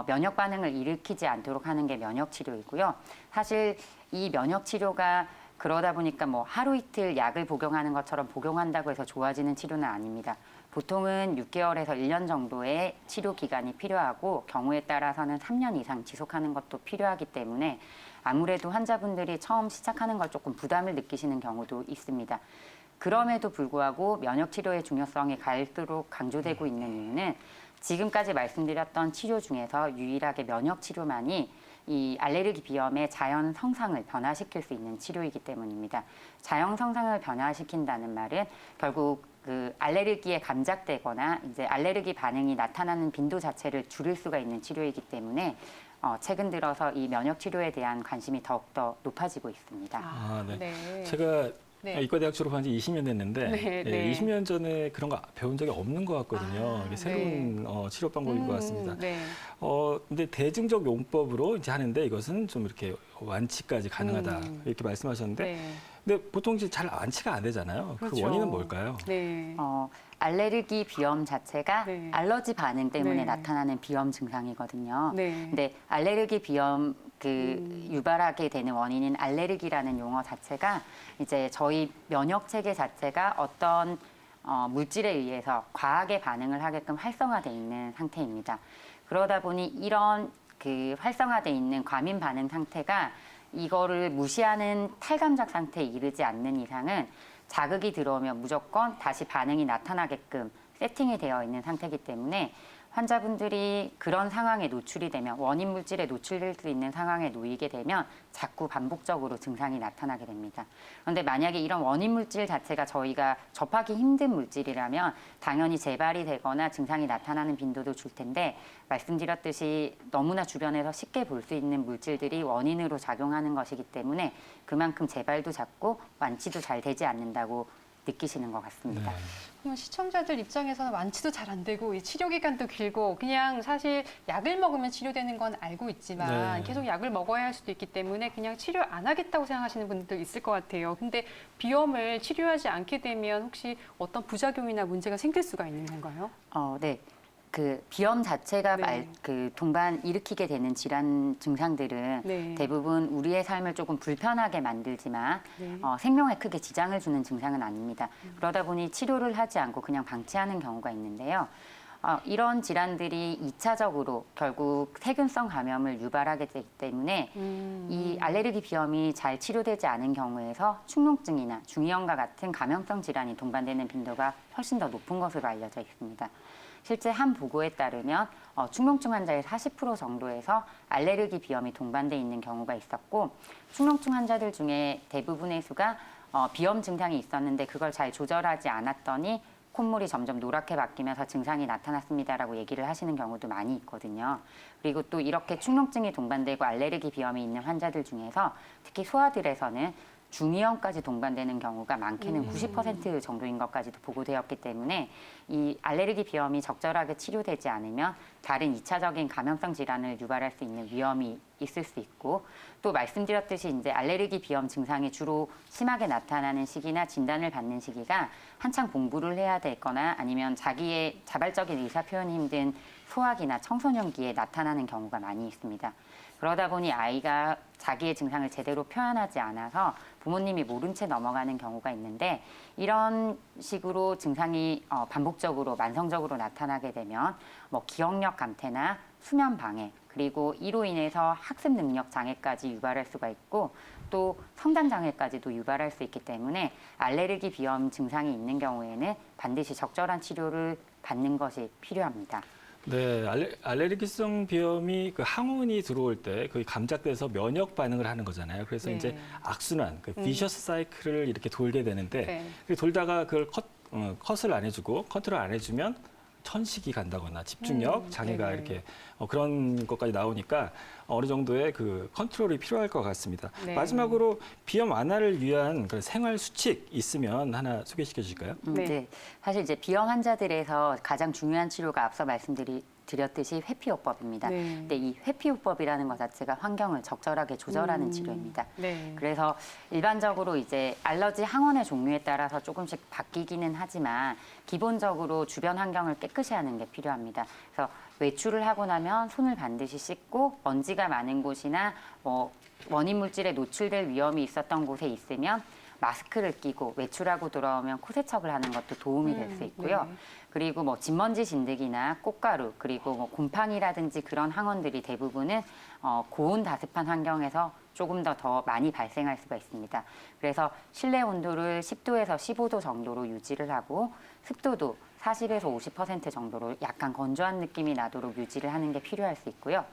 Speaker 3: 면역 반응을 일으키지 않도록 하는 게 면역 치료이고요. 사실 이 면역 치료가 그러다 보니까 뭐 하루 이틀 약을 복용하는 것처럼 복용한다고 해서 좋아지는 치료는 아닙니다. 보통은 6개월에서 1년 정도의 치료 기간이 필요하고 경우에 따라서는 3년 이상 지속하는 것도 필요하기 때문에 아무래도 환자분들이 처음 시작하는 걸 조금 부담을 느끼시는 경우도 있습니다. 그럼에도 불구하고 면역 치료의 중요성이 갈수록 강조되고 있는 이유는 지금까지 말씀드렸던 치료 중에서 유일하게 면역 치료만이 이 알레르기 비염의 자연 성상을 변화시킬 수 있는 치료이기 때문입니다. 자연 성상을 변화시킨다는 말은 결국 그 알레르기에 감작되거나 이제 알레르기 반응이 나타나는 빈도 자체를 줄일 수가 있는 치료이기 때문에 최근 들어서 이 면역 치료에 대한 관심이 더욱더 높아지고 있습니다.
Speaker 1: 네. 제가
Speaker 2: 네.
Speaker 1: 이과대학 졸업한 지 20년 됐는데
Speaker 2: 네, 네.
Speaker 1: 20년 전에 그런 거 배운 적이 없는 것 같거든요. 이게 새로운 치료 방법인 것 같습니다.
Speaker 2: 네.
Speaker 1: 근데 대증적 용법으로 이제 하는데 이것은 좀 이렇게 완치까지 가능하다 이렇게 말씀하셨는데
Speaker 2: 네.
Speaker 1: 근데 보통 이제 잘 완치가 안 되잖아요. 그
Speaker 2: 그렇죠.
Speaker 1: 원인은 뭘까요?
Speaker 2: 네.
Speaker 3: 알레르기 비염 자체가
Speaker 2: 네.
Speaker 3: 알러지 반응 때문에
Speaker 2: 네.
Speaker 3: 나타나는 비염 증상이거든요.
Speaker 2: 네.
Speaker 3: 근데 알레르기 비염 유발하게 되는 원인인 알레르기라는 용어 자체가 이제 저희 면역 체계 자체가 어떤 물질에 의해서 과하게 반응을 하게끔 활성화돼 있는 상태입니다. 그러다 보니 이런 그 활성화돼 있는 과민 반응 상태가 이거를 무시하는 탈감작 상태에 이르지 않는 이상은 자극이 들어오면 무조건 다시 반응이 나타나게끔 세팅이 되어 있는 상태이기 때문에 환자분들이 그런 상황에 노출이 되면 원인 물질에 노출될 수 있는 상황에 놓이게 되면 자꾸 반복적으로 증상이 나타나게 됩니다. 그런데 만약에 이런 원인 물질 자체가 저희가 접하기 힘든 물질이라면 당연히 재발이 되거나 증상이 나타나는 빈도도 줄 텐데 말씀드렸듯이 너무나 주변에서 쉽게 볼 수 있는 물질들이 원인으로 작용하는 것이기 때문에 그만큼 재발도 작고 완치도 잘 되지 않는다고 느끼시는 것 같습니다.
Speaker 1: 네.
Speaker 2: 그러면 시청자들 입장에서는 완치도 잘 안 되고 이 치료 기간도 길고 그냥 사실 약을 먹으면 치료되는 건 알고 있지만
Speaker 1: 네.
Speaker 2: 계속 약을 먹어야 할 수도 있기 때문에 그냥 치료 안 하겠다고 생각하시는 분들 있을 것 같아요. 근데 비염을 치료하지 않게 되면 혹시 어떤 부작용이나 문제가 생길 수가 있는 건가요?
Speaker 3: 네. 그 비염 자체가
Speaker 2: 네.
Speaker 3: 그 동반 일으키게 되는 질환 증상들은
Speaker 2: 네.
Speaker 3: 대부분 우리의 삶을 조금 불편하게 만들지만
Speaker 2: 네.
Speaker 3: 생명에 크게 지장을 주는 증상은 아닙니다. 그러다 보니 치료를 하지 않고 그냥 방치하는 경우가 있는데요. 이런 질환들이 2차적으로 결국 세균성 감염을 유발하게 되기 때문에 이 알레르기 비염이 잘 치료되지 않은 경우에서 축농증이나 중이염과 같은 감염성 질환이 동반되는 빈도가 훨씬 더 높은 것으로 알려져 있습니다. 실제 한 보고에 따르면 축농증 환자의 40% 정도에서 알레르기 비염이 동반돼 있는 경우가 있었고 축농증 환자들 중에 대부분의 수가 비염 증상이 있었는데 그걸 잘 조절하지 않았더니 콧물이 점점 노랗게 바뀌면서 증상이 나타났습니다라고 얘기를 하시는 경우도 많이 있거든요. 그리고 또 이렇게 축농증이 동반되고 알레르기 비염이 있는 환자들 중에서 특히 소아들에서는 중이염까지 동반되는 경우가 많게는 90% 정도인 것까지도 보고되었기 때문에 이 알레르기 비염이 적절하게 치료되지 않으면 다른 2차적인 감염성 질환을 유발할 수 있는 위험이 있을 수 있고 또 말씀드렸듯이 이제 알레르기 비염 증상이 주로 심하게 나타나는 시기나 진단을 받는 시기가 한창 공부를 해야 되거나 아니면 자기의 자발적인 의사 표현이 힘든 소학이나 청소년기에 나타나는 경우가 많이 있습니다. 그러다 보니 아이가 자기의 증상을 제대로 표현하지 않아서 부모님이 모른 채 넘어가는 경우가 있는데 이런 식으로 증상이 반복적으로 만성적으로 나타나게 되면 뭐 기억력 감퇴나 수면 방해 그리고 이로 인해서 학습 능력 장애까지 유발할 수가 있고 또 성장 장애까지도 유발할 수 있기 때문에 알레르기 비염 증상이 있는 경우에는 반드시 적절한 치료를 받는 것이 필요합니다.
Speaker 1: 네, 알레르기성 비염이 그 항원이 들어올 때 거의 감작돼서 면역 반응을 하는 거잖아요. 그래서
Speaker 2: 네.
Speaker 1: 이제 악순환, 그 비셔스 사이클을 이렇게 돌게 되는데
Speaker 2: 네.
Speaker 1: 그 돌다가 그걸 컷을 안 해주고 컨트롤 안 해주면 천식이 간다거나 집중력 장애가
Speaker 2: 네네.
Speaker 1: 이렇게 그런 것까지 나오니까 어느 정도의 그 컨트롤이 필요할 것 같습니다.
Speaker 2: 네.
Speaker 1: 마지막으로 비염 완화를 위한 그런 생활 수칙 있으면 하나 소개시켜 주실까요?
Speaker 2: 네.
Speaker 3: 네. 사실 이제 비염 환자들에서 가장 중요한 치료가 앞서 말씀드렸듯이 회피요법입니다.
Speaker 2: 네.
Speaker 3: 근데 이 회피요법이라는 것 자체가 환경을 적절하게 조절하는 치료입니다.
Speaker 2: 네.
Speaker 3: 그래서 일반적으로 이제 알러지 항원의 종류에 따라서 조금씩 바뀌기는 하지만 기본적으로 주변 환경을 깨끗이 하는 게 필요합니다. 그래서 외출을 하고 나면 손을 반드시 씻고 먼지가 많은 곳이나 원인 물질에 노출될 위험이 있었던 곳에 있으면 마스크를 끼고 외출하고 돌아오면 코 세척을 하는 것도 도움이 될 수 있고요.
Speaker 2: 네.
Speaker 3: 그리고 뭐 진먼지 진드기나 꽃가루 그리고 뭐 곰팡이라든지 그런 항원들이 대부분은 고온 다습한 환경에서 조금 더 많이 발생할 수가 있습니다. 그래서 실내 온도를 10도에서 15도 정도로 유지를 하고 습도도 40에서 50% 정도로 약간 건조한 느낌이 나도록 유지를 하는 게 필요할 수 있고요.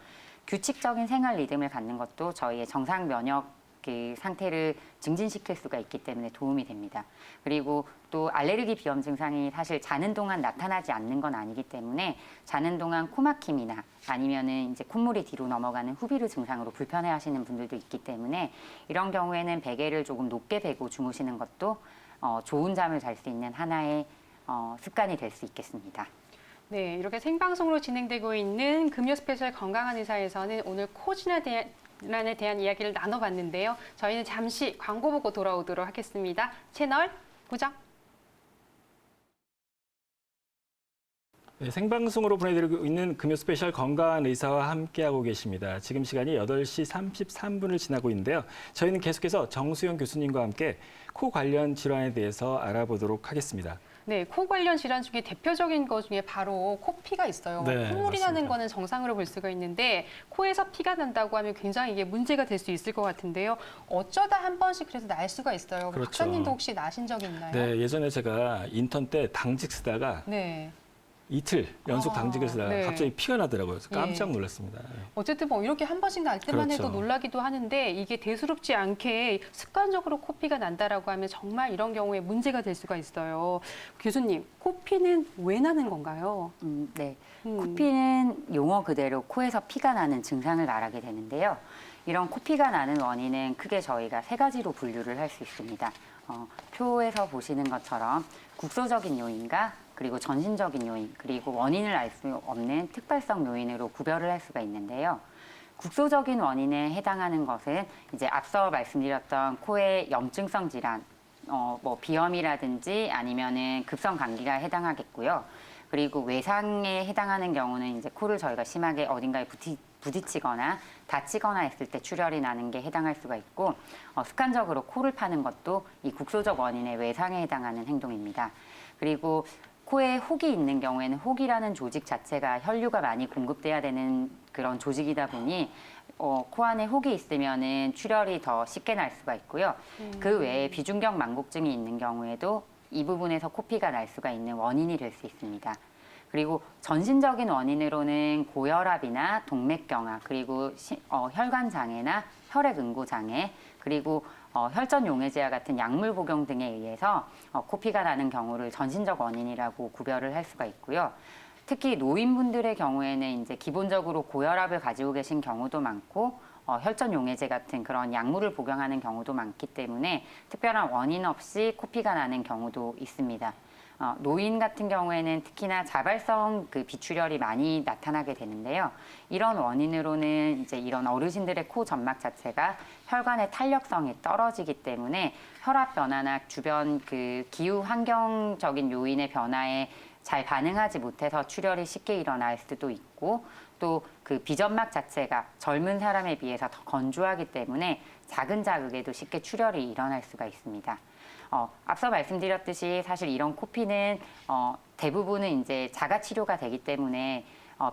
Speaker 3: 규칙적인 생활 리듬을 갖는 것도 저희의 정상 면역 그 상태를 증진시킬 수가 있기 때문에 도움이 됩니다. 그리고 또 알레르기 비염 증상이 사실 자는 동안 나타나지 않는 건 아니기 때문에 자는 동안 코막힘이나 아니면은 이제 콧물이 뒤로 넘어가는 후비루 증상으로 불편해하시는 분들도 있기 때문에 이런 경우에는 베개를 조금 높게 베고 주무시는 것도 좋은 잠을 잘 수 있는 하나의 습관이 될 수 있겠습니다.
Speaker 2: 네, 이렇게 생방송으로 진행되고 있는 금요 스페셜 건강한 의사에서는 오늘 코질환에 대한 이야기를 나눠봤는데요. 저희는 잠시 광고 보고 돌아오도록 하겠습니다. 채널 고정.
Speaker 1: 네, 생방송으로 보내드리고 있는 금요 스페셜 건강한 의사와 함께하고 계십니다. 지금 시간이 8시 33분을 지나고 있는데요. 저희는 계속해서 정수영 교수님과 함께 코 관련 질환에 대해서 알아보도록 하겠습니다.
Speaker 2: 네, 코 관련 질환 중에 대표적인 것 중에 바로 코피가 있어요.
Speaker 1: 네,
Speaker 2: 콧물이
Speaker 1: 맞습니다.
Speaker 2: 나는 거는 정상으로 볼 수가 있는데 코에서 피가 난다고 하면 굉장히 이게 문제가 될 수 있을 것 같은데요. 어쩌다 한 번씩 그래서 날 수가 있어요.
Speaker 1: 그렇죠.
Speaker 2: 박사님도 혹시 나신 적 있나요?
Speaker 1: 네, 예전에 제가 인턴 때 당직 쓰다가
Speaker 2: 네.
Speaker 1: 이틀 연속
Speaker 2: 아,
Speaker 1: 당직을 쓰다가
Speaker 2: 네.
Speaker 1: 갑자기 피가 나더라고요. 그래서 깜짝
Speaker 2: 예.
Speaker 1: 놀랐습니다.
Speaker 2: 어쨌든 뭐 이렇게 한 번씩 날 때만
Speaker 1: 그렇죠.
Speaker 2: 해도 놀라기도 하는데 이게 대수롭지 않게 습관적으로 코피가 난다라고 하면 정말 이런 경우에 문제가 될 수가 있어요. 교수님, 코피는 왜 나는 건가요?
Speaker 3: 네. 코피는 용어 그대로 코에서 피가 나는 증상을 말하게 되는데요. 이런 코피가 나는 원인은 크게 저희가 세 가지로 분류를 할 수 있습니다. 표에서 보시는 것처럼 국소적인 요인과 그리고 전신적인 요인, 그리고 원인을 알 수 없는 특발성 요인으로 구별을 할 수가 있는데요. 국소적인 원인에 해당하는 것은 이제 앞서 말씀드렸던 코의 염증성 질환, 뭐 비염이라든지 아니면은 급성 감기가 해당하겠고요. 그리고 외상에 해당하는 경우는 이제 코를 저희가 심하게 어딘가에 부딪히거나 다치거나 했을 때 출혈이 나는 게 해당할 수가 있고 습관적으로 코를 파는 것도 이 국소적 원인의 외상에 해당하는 행동입니다. 그리고 코에 혹이 있는 경우에는 혹이라는 조직 자체가 혈류가 많이 공급돼야 되는 그런 조직이다 보니 코 안에 혹이 있으면은 출혈이 더 쉽게 날 수가 있고요. 그 외에 비중격 만곡증이 있는 경우에도 이 부분에서 코피가 날 수가 있는 원인이 될 수 있습니다. 그리고 전신적인 원인으로는 고혈압이나 동맥경화, 그리고 혈관 장애나 혈액 응고 장애, 그리고 혈전 용해제와 같은 약물 복용 등에 의해서 코피가 나는 경우를 전신적 원인이라고 구별을 할 수가 있고요. 특히 노인분들의 경우에는 이제 기본적으로 고혈압을 가지고 계신 경우도 많고 혈전 용해제 같은 그런 약물을 복용하는 경우도 많기 때문에 특별한 원인 없이 코피가 나는 경우도 있습니다. 노인 같은 경우에는 특히나 자발성 그 비출혈이 많이 나타나게 되는데요. 이런 원인으로는 이제 이런 어르신들의 코 점막 자체가 혈관의 탄력성이 떨어지기 때문에 혈압 변화나 주변 그 기후 환경적인 요인의 변화에 잘 반응하지 못해서 출혈이 쉽게 일어날 수도 있고 또 그 비점막 자체가 젊은 사람에 비해서 더 건조하기 때문에 작은 자극에도 쉽게 출혈이 일어날 수가 있습니다. 앞서 말씀드렸듯이 사실 이런 코피는 대부분은 이제 자가 치료가 되기 때문에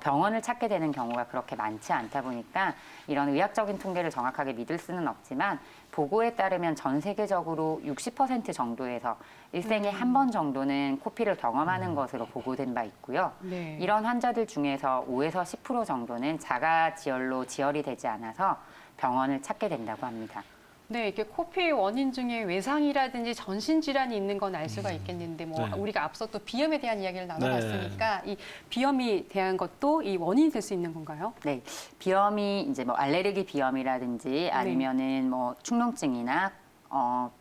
Speaker 3: 병원을 찾게 되는 경우가 그렇게 많지 않다 보니까 이런 의학적인 통계를 정확하게 믿을 수는 없지만 보고에 따르면 전 세계적으로 60% 정도에서 일생에 한 번 정도는 코피를 경험하는 것으로 보고된 바 있고요.
Speaker 2: 네.
Speaker 3: 이런 환자들 중에서 5에서 10% 정도는 자가 지혈로 지혈이 되지 않아서 병원을 찾게 된다고 합니다.
Speaker 2: 네, 이게 코피 원인 중에 외상이라든지 전신 질환이 있는 건 알 수가 있겠는데 뭐
Speaker 1: 네.
Speaker 2: 우리가 앞서 또 비염에 대한 이야기를 나눠봤으니까 이 비염이 대한 것도 이 원인이 될 수 있는 건가요?
Speaker 3: 네, 비염이 이제 뭐 알레르기 비염이라든지 아니면은 뭐 축농증이나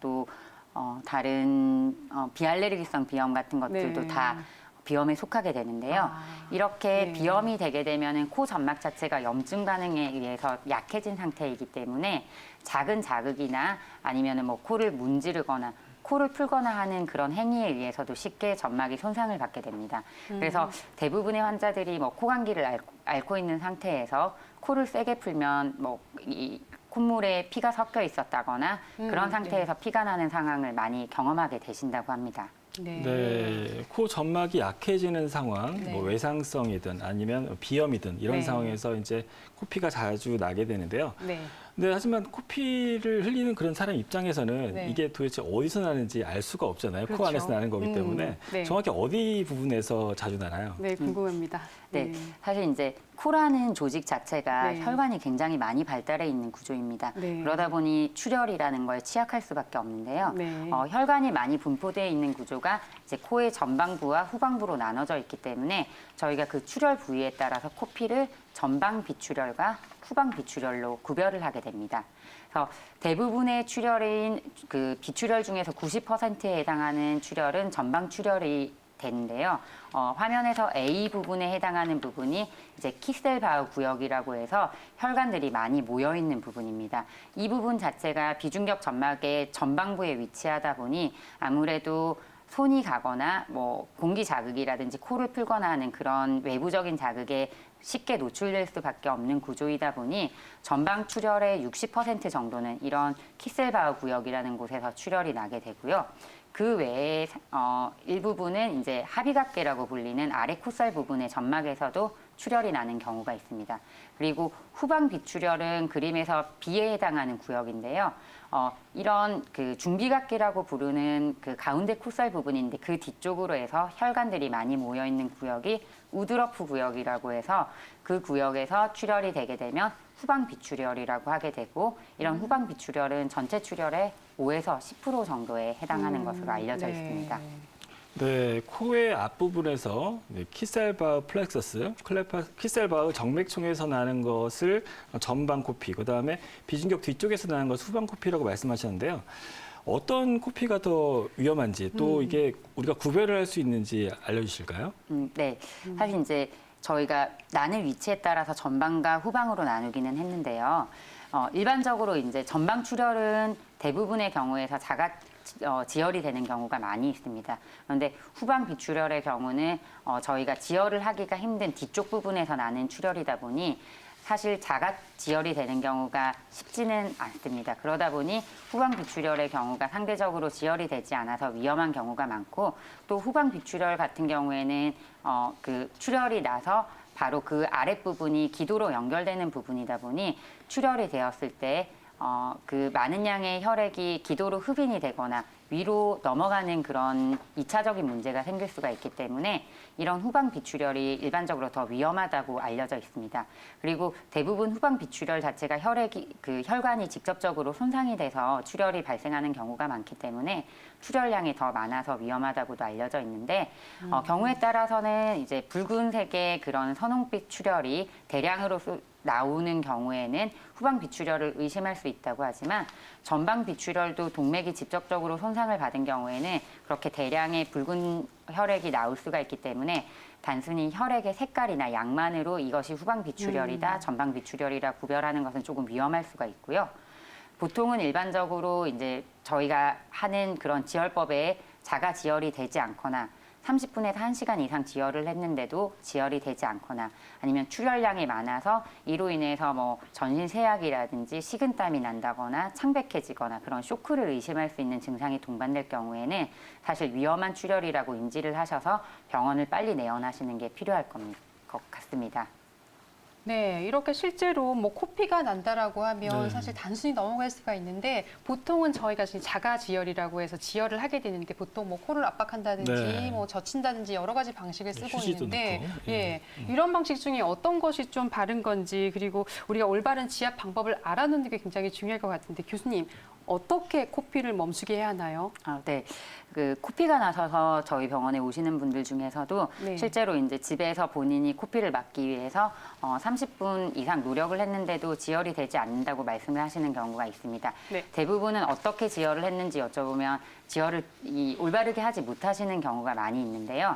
Speaker 3: 또 다른 비알레르기성 비염 같은 것들도
Speaker 2: 네.
Speaker 3: 다 비염에 속하게 되는데요. 이렇게
Speaker 2: 네.
Speaker 3: 비염이 되게 되면은 코 점막 자체가 염증 반응에 의해서 약해진 상태이기 때문에 작은 자극이나 아니면은 뭐 코를 문지르거나 코를 풀거나 하는 그런 행위에 의해서도 쉽게 점막이 손상을 받게 됩니다. 그래서 대부분의 환자들이 뭐 코감기를 앓고 있는 상태에서 코를 세게 풀면 뭐 이 콧물에 피가 섞여 있었다거나 그런 상태에서 피가 나는 상황을 많이 경험하게 되신다고 합니다.
Speaker 2: 네.
Speaker 1: 네, 코 점막이 약해지는 상황,
Speaker 2: 네.
Speaker 1: 뭐 외상성이든 아니면 비염이든 이런
Speaker 2: 네.
Speaker 1: 상황에서 이제 코피가 자주 나게 되는데요.
Speaker 2: 네.
Speaker 1: 네, 하지만 코피를 흘리는 그런 사람 입장에서는
Speaker 2: 네.
Speaker 1: 이게 도대체 어디서 나는지 알 수가 없잖아요.
Speaker 2: 그렇죠.
Speaker 1: 코 안에서 나는 거기 때문에
Speaker 2: 네.
Speaker 1: 정확히 어디 부분에서 자주 나나요?
Speaker 2: 네, 궁금합니다.
Speaker 3: 네, 사실 이제 코라는 조직 자체가
Speaker 2: 네.
Speaker 3: 혈관이 굉장히 많이 발달해 있는 구조입니다.
Speaker 2: 네.
Speaker 3: 그러다 보니 출혈이라는 거에 취약할 수밖에 없는데요.
Speaker 2: 네.
Speaker 3: 혈관이 많이 분포되어 있는 구조가 이제 코의 전방부와 후방부로 나눠져 있기 때문에 저희가 그 출혈 부위에 따라서 코피를 전방 비출혈과 후방 비출혈로 구별을 하게 됩니다. 그래서 대부분의 출혈인 그 비출혈 중에서 90%에 해당하는 출혈은 전방 출혈이 되는데요. 화면에서 A 부분에 해당하는 부분이 이제 키셀바흐 구역이라고 해서 혈관들이 많이 모여 있는 부분입니다. 이 부분 자체가 비중격 점막의 전방부에 위치하다 보니 아무래도 손이 가거나 뭐 공기 자극이라든지 코를 풀거나 하는 그런 외부적인 자극에 쉽게 노출될 수밖에 없는 구조이다 보니 전방 출혈의 60% 정도는 이런 키셀바흐 구역이라는 곳에서 출혈이 나게 되고요. 그 외에 일부분은 이제 하비각계라고 불리는 아래 콧살 부분의 점막에서도 출혈이 나는 경우가 있습니다. 그리고 후방 비출혈은 그림에서 B에 해당하는 구역인데요. 이런 그 중비각계라고 부르는 그 가운데 콧살 부분인데 그 뒤쪽으로 해서 혈관들이 많이 모여 있는 구역이 우드러프 구역이라고 해서 그 구역에서 출혈이 되게 되면 후방 비출혈이라고 하게 되고 이런 후방 비출혈은 전체 출혈의 5에서 10% 정도에 해당하는 것으로 알려져 있습니다.
Speaker 1: 네, 코의 앞부분에서 키셀바흐 플렉서스, 키셀바흐 정맥총에서 나는 것을 전방 코피, 그다음에 비중격 뒤쪽에서 나는 것을 후방 코피라고 말씀하셨는데요. 어떤 코피가 더 위험한지 또 이게 우리가 구별을 할 수 있는지 알려주실까요?
Speaker 3: 네, 사실 이제 저희가 나는 위치에 따라서 전방과 후방으로 나누기는 했는데요. 일반적으로 이제 전방 출혈은 대부분의 경우에서 자가 지혈이 되는 경우가 많이 있습니다. 그런데 후방 비출혈의 경우는 저희가 지혈을 하기가 힘든 뒤쪽 부분에서 나는 출혈이다 보니 사실 자가 지혈이 되는 경우가 쉽지는 않습니다. 그러다 보니 후방 비출혈의 경우가 상대적으로 지혈이 되지 않아서 위험한 경우가 많고 또 후방 비출혈 같은 경우에는 그 출혈이 나서 바로 그 아랫부분이 기도로 연결되는 부분이다 보니 출혈이 되었을 때 그 많은 양의 혈액이 기도로 흡인이 되거나 위로 넘어가는 그런 2차적인 문제가 생길 수가 있기 때문에 이런 후방 비출혈이 일반적으로 더 위험하다고 알려져 있습니다. 그리고 대부분 후방 비출혈 자체가 그 혈관이 직접적으로 손상이 돼서 출혈이 발생하는 경우가 많기 때문에 출혈량이 더 많아서 위험하다고도 알려져 있는데 경우에 따라서는 이제 붉은색의 그런 선홍빛 출혈이 대량으로 나오는 경우에는 후방 비출혈을 의심할 수 있다고 하지만 전방 비출혈도 동맥이 직접적으로 손상을 받은 경우에는 그렇게 대량의 붉은 혈액이 나올 수가 있기 때문에 단순히 혈액의 색깔이나 양만으로 이것이 후방 비출혈이다, 전방 비출혈이라 구별하는 것은 조금 위험할 수가 있고요. 보통은 일반적으로 이제 저희가 하는 그런 지혈법에 자가 지혈이 되지 않거나 30분에서 1시간 이상 지혈을 했는데도 지혈이 되지 않거나 아니면 출혈량이 많아서 이로 인해서 뭐 전신세약이라든지 식은땀이 난다거나 창백해지거나 그런 쇼크를 의심할 수 있는 증상이 동반될 경우에는 사실 위험한 출혈이라고 인지를 하셔서 병원을 빨리 내원하시는 게 필요할 것 같습니다.
Speaker 2: 네, 이렇게 실제로 뭐 코피가 난다라고 하면
Speaker 1: 네.
Speaker 2: 사실 단순히 넘어갈 수가 있는데 보통은 저희가 지금 자가지혈이라고 해서 지혈을 하게 되는데 보통 뭐 코를 압박한다든지
Speaker 1: 네.
Speaker 2: 뭐 젖힌다든지 여러 가지 방식을 쓰고
Speaker 1: 휴지도
Speaker 2: 있는데
Speaker 1: 넣고.
Speaker 2: 예, 이런 방식 중에 어떤 것이 좀 바른 건지 그리고 우리가 올바른 지압 방법을 알아놓는 게 굉장히 중요할 것 같은데 교수님 어떻게 코피를 멈추게 해야 하나요?
Speaker 3: 네. 그 코피가 나셔서 저희 병원에 오시는 분들 중에서도
Speaker 2: 네.
Speaker 3: 실제로 이제 집에서 본인이 코피를 막기 위해서 30분 이상 노력을 했는데도 지혈이 되지 않는다고 말씀을 하시는 경우가 있습니다.
Speaker 2: 네.
Speaker 3: 대부분은 어떻게 지혈을 했는지 여쭤보면 지혈을 올바르게 하지 못하시는 경우가 많이 있는데요.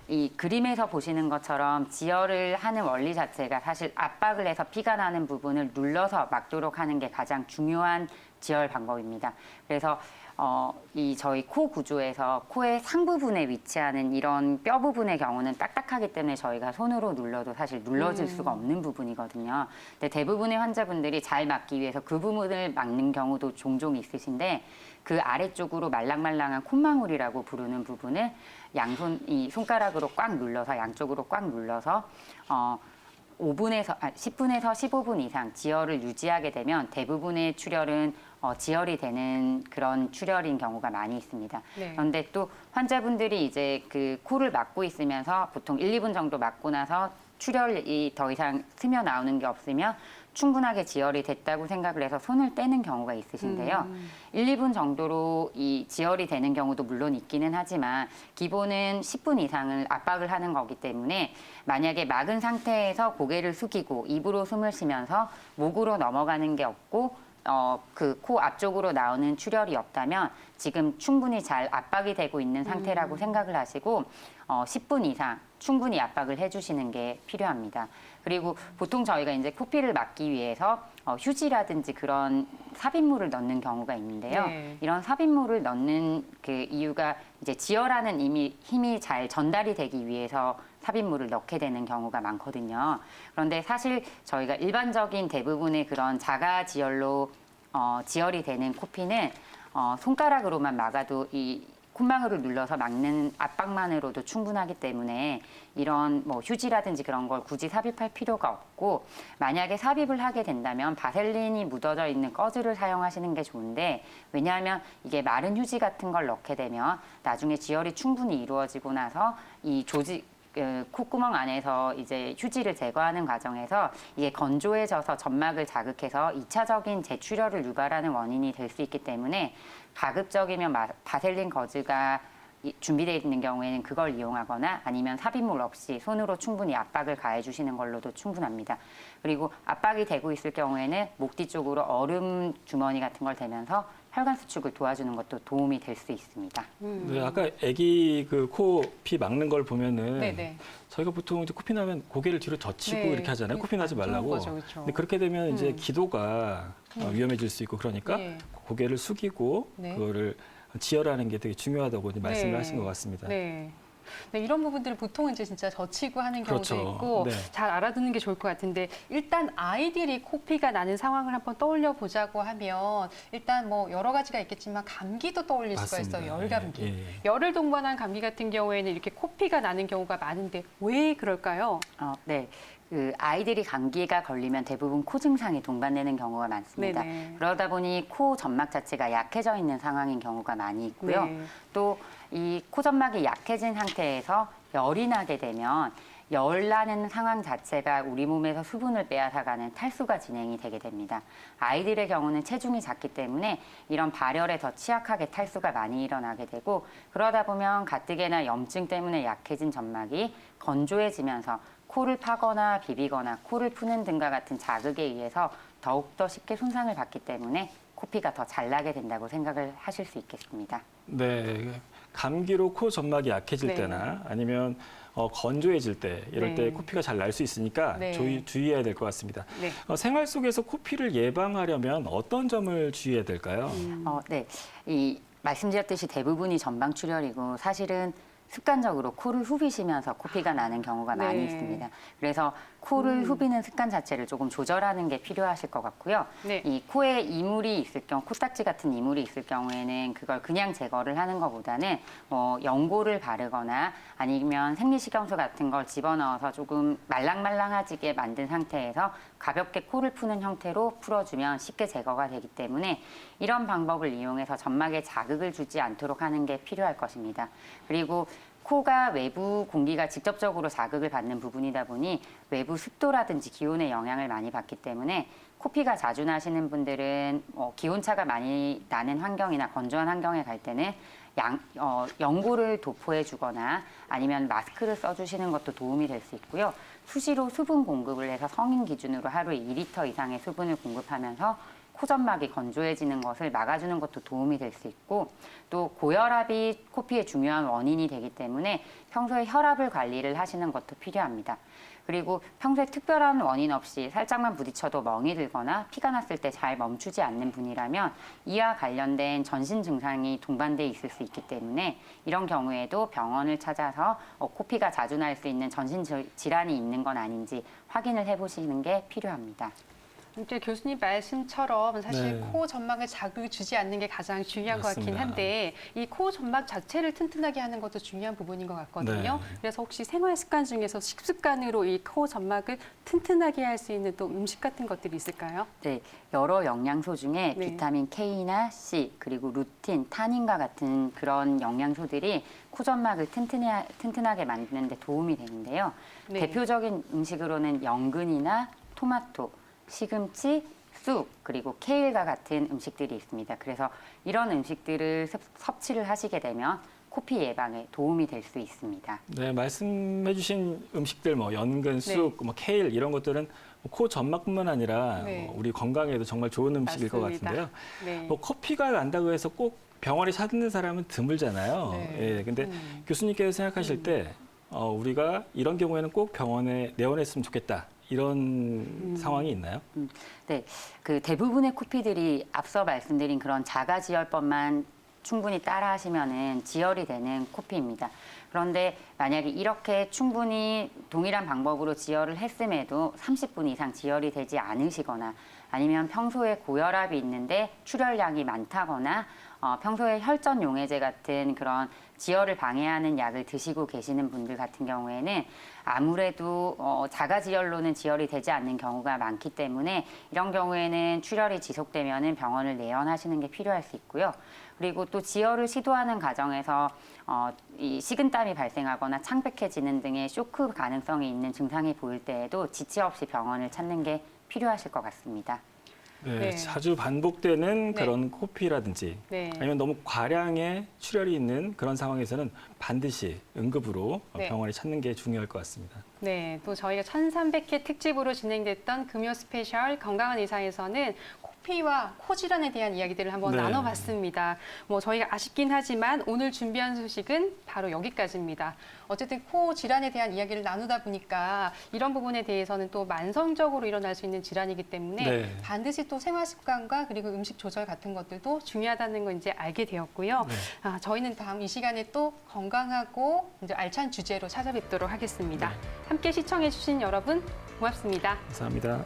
Speaker 3: 이 그림에서 보시는 것처럼 지혈을 하는 원리 자체가 사실 압박을 해서 피가 나는 부분을 눌러서 막도록 하는 게 가장 중요한 지혈 방법입니다. 그래서 이 저희 코 구조에서 코의 상부분에 위치하는 이런 뼈 부분의 경우는 딱딱하기 때문에 저희가 손으로 눌러도 사실 눌러질 수가 없는 부분이거든요. 근데 대부분의 환자분들이 잘 막기 위해서 그 부분을 막는 경우도 종종 있으신데 그 아래쪽으로 말랑말랑한 콧망울이라고 부르는 부분을 이 손가락으로 꽉 눌러서 양쪽으로 꽉 눌러서 10분에서 15분 이상 지혈을 유지하게 되면 대부분의 출혈은 지혈이 되는 그런 출혈인 경우가 많이 있습니다.
Speaker 2: 네.
Speaker 3: 그런데 또 환자분들이 이제 그 코를 막고 있으면서 보통 1, 2분 정도 막고 나서 출혈이 더 이상 스며 나오는 게 없으면 충분하게 지혈이 됐다고 생각을 해서 손을 떼는 경우가 있으신데요. 1, 2분 정도로 이 지혈이 되는 경우도 물론 있기는 하지만 기본은 10분 이상을 압박을 하는 거기 때문에 만약에 막은 상태에서 고개를 숙이고 입으로 숨을 쉬면서 목으로 넘어가는 게 없고 그 코 앞쪽으로 나오는 출혈이 없다면 지금 충분히 잘 압박이 되고 있는 상태라고 생각을 하시고 10분 이상 충분히 압박을 해주시는 게 필요합니다. 그리고 보통 저희가 이제 코피를 막기 위해서 휴지라든지 그런 삽입물을 넣는 경우가 있는데요.
Speaker 2: 네.
Speaker 3: 이런 삽입물을 넣는 그 이유가 이제 지혈하는 힘이 잘 전달이 되기 위해서 삽입물을 넣게 되는 경우가 많거든요. 그런데 사실 저희가 일반적인 대부분의 그런 자가 지혈로 지혈이 되는 코피는 손가락으로만 막아도 이 콧망울을 눌러서 막는 압박만으로도 충분하기 때문에 이런 뭐 휴지라든지 그런 걸 굳이 삽입할 필요가 없고 만약에 삽입을 하게 된다면 바셀린이 묻어져 있는 꺼즈를 사용하시는 게 좋은데 왜냐하면 이게 마른 휴지 같은 걸 넣게 되면 나중에 지혈이 충분히 이루어지고 나서 이 콧구멍 안에서 이제 휴지를 제거하는 과정에서 이게 건조해져서 점막을 자극해서 2차적인 재출혈을 유발하는 원인이 될 수 있기 때문에 가급적이면 바셀린 거즈가 준비되어 있는 경우에는 그걸 이용하거나 아니면 삽입물 없이 손으로 충분히 압박을 가해주시는 걸로도 충분합니다. 그리고 압박이 되고 있을 경우에는 목 뒤쪽으로 얼음 주머니 같은 걸 대면서 혈관 수축을 도와주는 것도 도움이 될 수 있습니다.
Speaker 1: 네, 아까 아기 그 코피 막는 걸 보면은
Speaker 2: 네네.
Speaker 1: 저희가 보통 이제 코피 나면 고개를 뒤로 젖히고
Speaker 2: 네.
Speaker 1: 이렇게 하잖아요. 코피 나지
Speaker 2: 좋은
Speaker 1: 말라고.
Speaker 2: 거죠, 그렇죠.
Speaker 1: 근데 그렇게 되면 이제 기도가 위험해질 수 있고 그러니까
Speaker 2: 네.
Speaker 1: 고개를 숙이고
Speaker 2: 네.
Speaker 1: 그거를 지혈하는 게 되게 중요하다고 이제 말씀을
Speaker 2: 네.
Speaker 1: 하신 것 같습니다.
Speaker 2: 네. 네, 이런 부분들을 보통 이제 진짜 젖히고 하는 경우도
Speaker 1: 그렇죠.
Speaker 2: 있고
Speaker 1: 네.
Speaker 2: 잘 알아두는 게 좋을 것 같은데 일단 아이들이 코피가 나는 상황을 한번 떠올려 보자고 하면 일단 뭐 여러 가지가 있겠지만 감기도 떠올릴 수가
Speaker 1: 맞습니다.
Speaker 2: 있어요. 열감기.
Speaker 1: 예, 예.
Speaker 2: 열을 동반한 감기 같은 경우에는 이렇게 코피가 나는 경우가 많은데 왜 그럴까요?
Speaker 3: 네. 그 아이들이 감기가 걸리면 대부분 코 증상이 동반되는 경우가 많습니다.
Speaker 2: 네네.
Speaker 3: 그러다 보니 코 점막 자체가 약해져 있는 상황인 경우가 많이 있고요.
Speaker 2: 네.
Speaker 3: 또 이 코 점막이 약해진 상태에서 열이 나게 되면 열나는 상황 자체가 우리 몸에서 수분을 빼앗아가는 탈수가 진행이 되게 됩니다. 아이들의 경우는 체중이 작기 때문에 이런 발열에 더 취약하게 탈수가 많이 일어나게 되고 그러다 보면 가뜩이나 염증 때문에 약해진 점막이 건조해지면서 코를 파거나 비비거나 코를 푸는 등과 같은 자극에 의해서 더욱더 쉽게 손상을 받기 때문에 코피가 더 잘 나게 된다고 생각을 하실 수 있겠습니다.
Speaker 1: 네, 감기로 코 점막이 약해질
Speaker 2: 네.
Speaker 1: 때나 아니면 건조해질 때 이럴
Speaker 2: 네.
Speaker 1: 때 코피가 잘 날 수 있으니까
Speaker 2: 네.
Speaker 1: 주의해야 될 것 같습니다.
Speaker 2: 네.
Speaker 1: 생활 속에서 코피를 예방하려면 어떤 점을 주의해야 될까요?
Speaker 3: 네, 이 말씀드렸듯이 대부분이 전방출혈이고 사실은 습관적으로 코를 후비시면서 코피가 나는 경우가 많이
Speaker 2: 네.
Speaker 3: 있습니다. 그래서 코를 후비는 습관 자체를 조금 조절하는 게 필요하실 것 같고요.
Speaker 2: 네.
Speaker 3: 이 코에 이물이 있을 경우, 코딱지 같은 이물이 있을 경우에는 그걸 그냥 제거를 하는 것보다는 연고를 바르거나 아니면 생리식염수 같은 걸 집어넣어서 조금 말랑말랑해지게 만든 상태에서 가볍게 코를 푸는 형태로 풀어주면 쉽게 제거가 되기 때문에 이런 방법을 이용해서 점막에 자극을 주지 않도록 하는 게 필요할 것입니다. 그리고 코가 외부 공기가 직접적으로 자극을 받는 부분이다 보니 외부 습도라든지 기온의 영향을 많이 받기 때문에 코피가 자주 나시는 분들은 기온차가 많이 나는 환경이나 건조한 환경에 갈 때는 연고를 도포해 주거나 아니면 마스크를 써주시는 것도 도움이 될 수 있고요. 수시로 수분 공급을 해서 성인 기준으로 하루에 2리터 이상의 수분을 공급하면서 코점막이 건조해지는 것을 막아주는 것도 도움이 될 수 있고 또 고혈압이 코피의 중요한 원인이 되기 때문에 평소에 혈압을 관리를 하시는 것도 필요합니다. 그리고 평소에 특별한 원인 없이 살짝만 부딪혀도 멍이 들거나 피가 났을 때 잘 멈추지 않는 분이라면 이와 관련된 전신 증상이 동반돼 있을 수 있기 때문에 이런 경우에도 병원을 찾아서 코피가 자주 날 수 있는 전신 질환이 있는 건 아닌지 확인을 해보시는 게 필요합니다.
Speaker 2: 이제 교수님 말씀처럼 사실
Speaker 1: 네.
Speaker 2: 코 점막에 자극을 주지 않는 게 가장 중요한 것 같긴
Speaker 1: 맞습니다.
Speaker 2: 한데 이 코 점막 자체를 튼튼하게 하는 것도 중요한 부분인 것 같거든요.
Speaker 1: 네.
Speaker 2: 그래서 혹시 생활 습관 중에서 식습관으로 이 코 점막을 튼튼하게 할 수 있는 또 음식 같은 것들이 있을까요?
Speaker 3: 네, 여러 영양소 중에
Speaker 2: 네.
Speaker 3: 비타민 K나 C 그리고 루틴, 타닌과 같은 그런 영양소들이 코점막을 튼튼하게 만드는 데 도움이 되는데요.
Speaker 2: 네.
Speaker 3: 대표적인 음식으로는 연근이나 토마토, 시금치, 쑥, 그리고 케일과 같은 음식들이 있습니다. 그래서 이런 음식들을 섭취를 하시게 되면 코피 예방에 도움이 될 수 있습니다.
Speaker 1: 네, 말씀해주신 음식들 연근, 쑥, 케일 이런 것들은 코 점막뿐만 아니라
Speaker 2: 네.
Speaker 1: 우리 건강에도 정말 좋은 음식일 것
Speaker 2: 맞습니다.
Speaker 1: 같은데요.
Speaker 2: 네.
Speaker 1: 코피가 난다고 해서 꼭 병원에 찾는 사람은 드물잖아요.
Speaker 2: 네.
Speaker 1: 예, 근데 교수님께서 생각하실 때 우리가 이런 경우에는 꼭 병원에 내원했으면 좋겠다. 이런 상황이 있나요?
Speaker 3: 네, 그 대부분의 코피들이 앞서 말씀드린 그런 자가지혈법만 충분히 따라하시면은 지혈이 되는 코피입니다. 그런데 만약에 이렇게 충분히 동일한 방법으로 지혈을 했음에도 30분 이상 지혈이 되지 않으시거나 아니면 평소에 고혈압이 있는데 출혈량이 많다거나 평소에 혈전 용해제 같은 그런 지혈을 방해하는 약을 드시고 계시는 분들 같은 경우에는 아무래도 자가지혈로는 지혈이 되지 않는 경우가 많기 때문에 이런 경우에는 출혈이 지속되면은 병원을 내원하시는 게 필요할 수 있고요. 그리고 또 지혈을 시도하는 과정에서 이 식은땀이 발생하거나 창백해지는 등의 쇼크 가능성이 있는 증상이 보일 때에도 지체 없이 병원을 찾는 게 필요하실 것 같습니다.
Speaker 1: 네,
Speaker 2: 네.
Speaker 1: 자주 반복되는
Speaker 2: 네.
Speaker 1: 그런 코피라든지
Speaker 2: 네.
Speaker 1: 아니면 너무 과량의 출혈이 있는 그런 상황에서는 반드시 응급으로
Speaker 2: 네.
Speaker 1: 병원에 찾는 게 중요할 것 같습니다.
Speaker 2: 네, 또 저희가 1300회 특집으로 진행됐던 금요 스페셜 건강한 의사에서는 코피와 코 질환에 대한 이야기들을 한번
Speaker 1: 네.
Speaker 2: 나눠봤습니다. 저희가 아쉽긴 하지만 오늘 준비한 소식은 바로 여기까지입니다. 어쨌든 코 질환에 대한 이야기를 나누다 보니까 이런 부분에 대해서는 또 만성적으로 일어날 수 있는 질환이기 때문에
Speaker 1: 네.
Speaker 2: 반드시 또 생활 습관과 그리고 음식 조절 같은 것들도 중요하다는 걸 이제 알게 되었고요.
Speaker 1: 네.
Speaker 2: 저희는 다음 이 시간에 또 건강하고 이제 알찬 주제로 찾아뵙도록 하겠습니다.
Speaker 1: 네.
Speaker 2: 함께 시청해주신 여러분 고맙습니다.
Speaker 1: 감사합니다.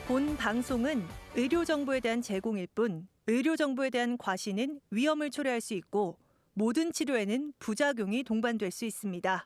Speaker 4: 본 방송은 의료 정보에 대한 제공일 뿐 의료 정보에 대한 과시는 위험을 초래할 수 있고 모든 치료에는 부작용이 동반될 수 있습니다.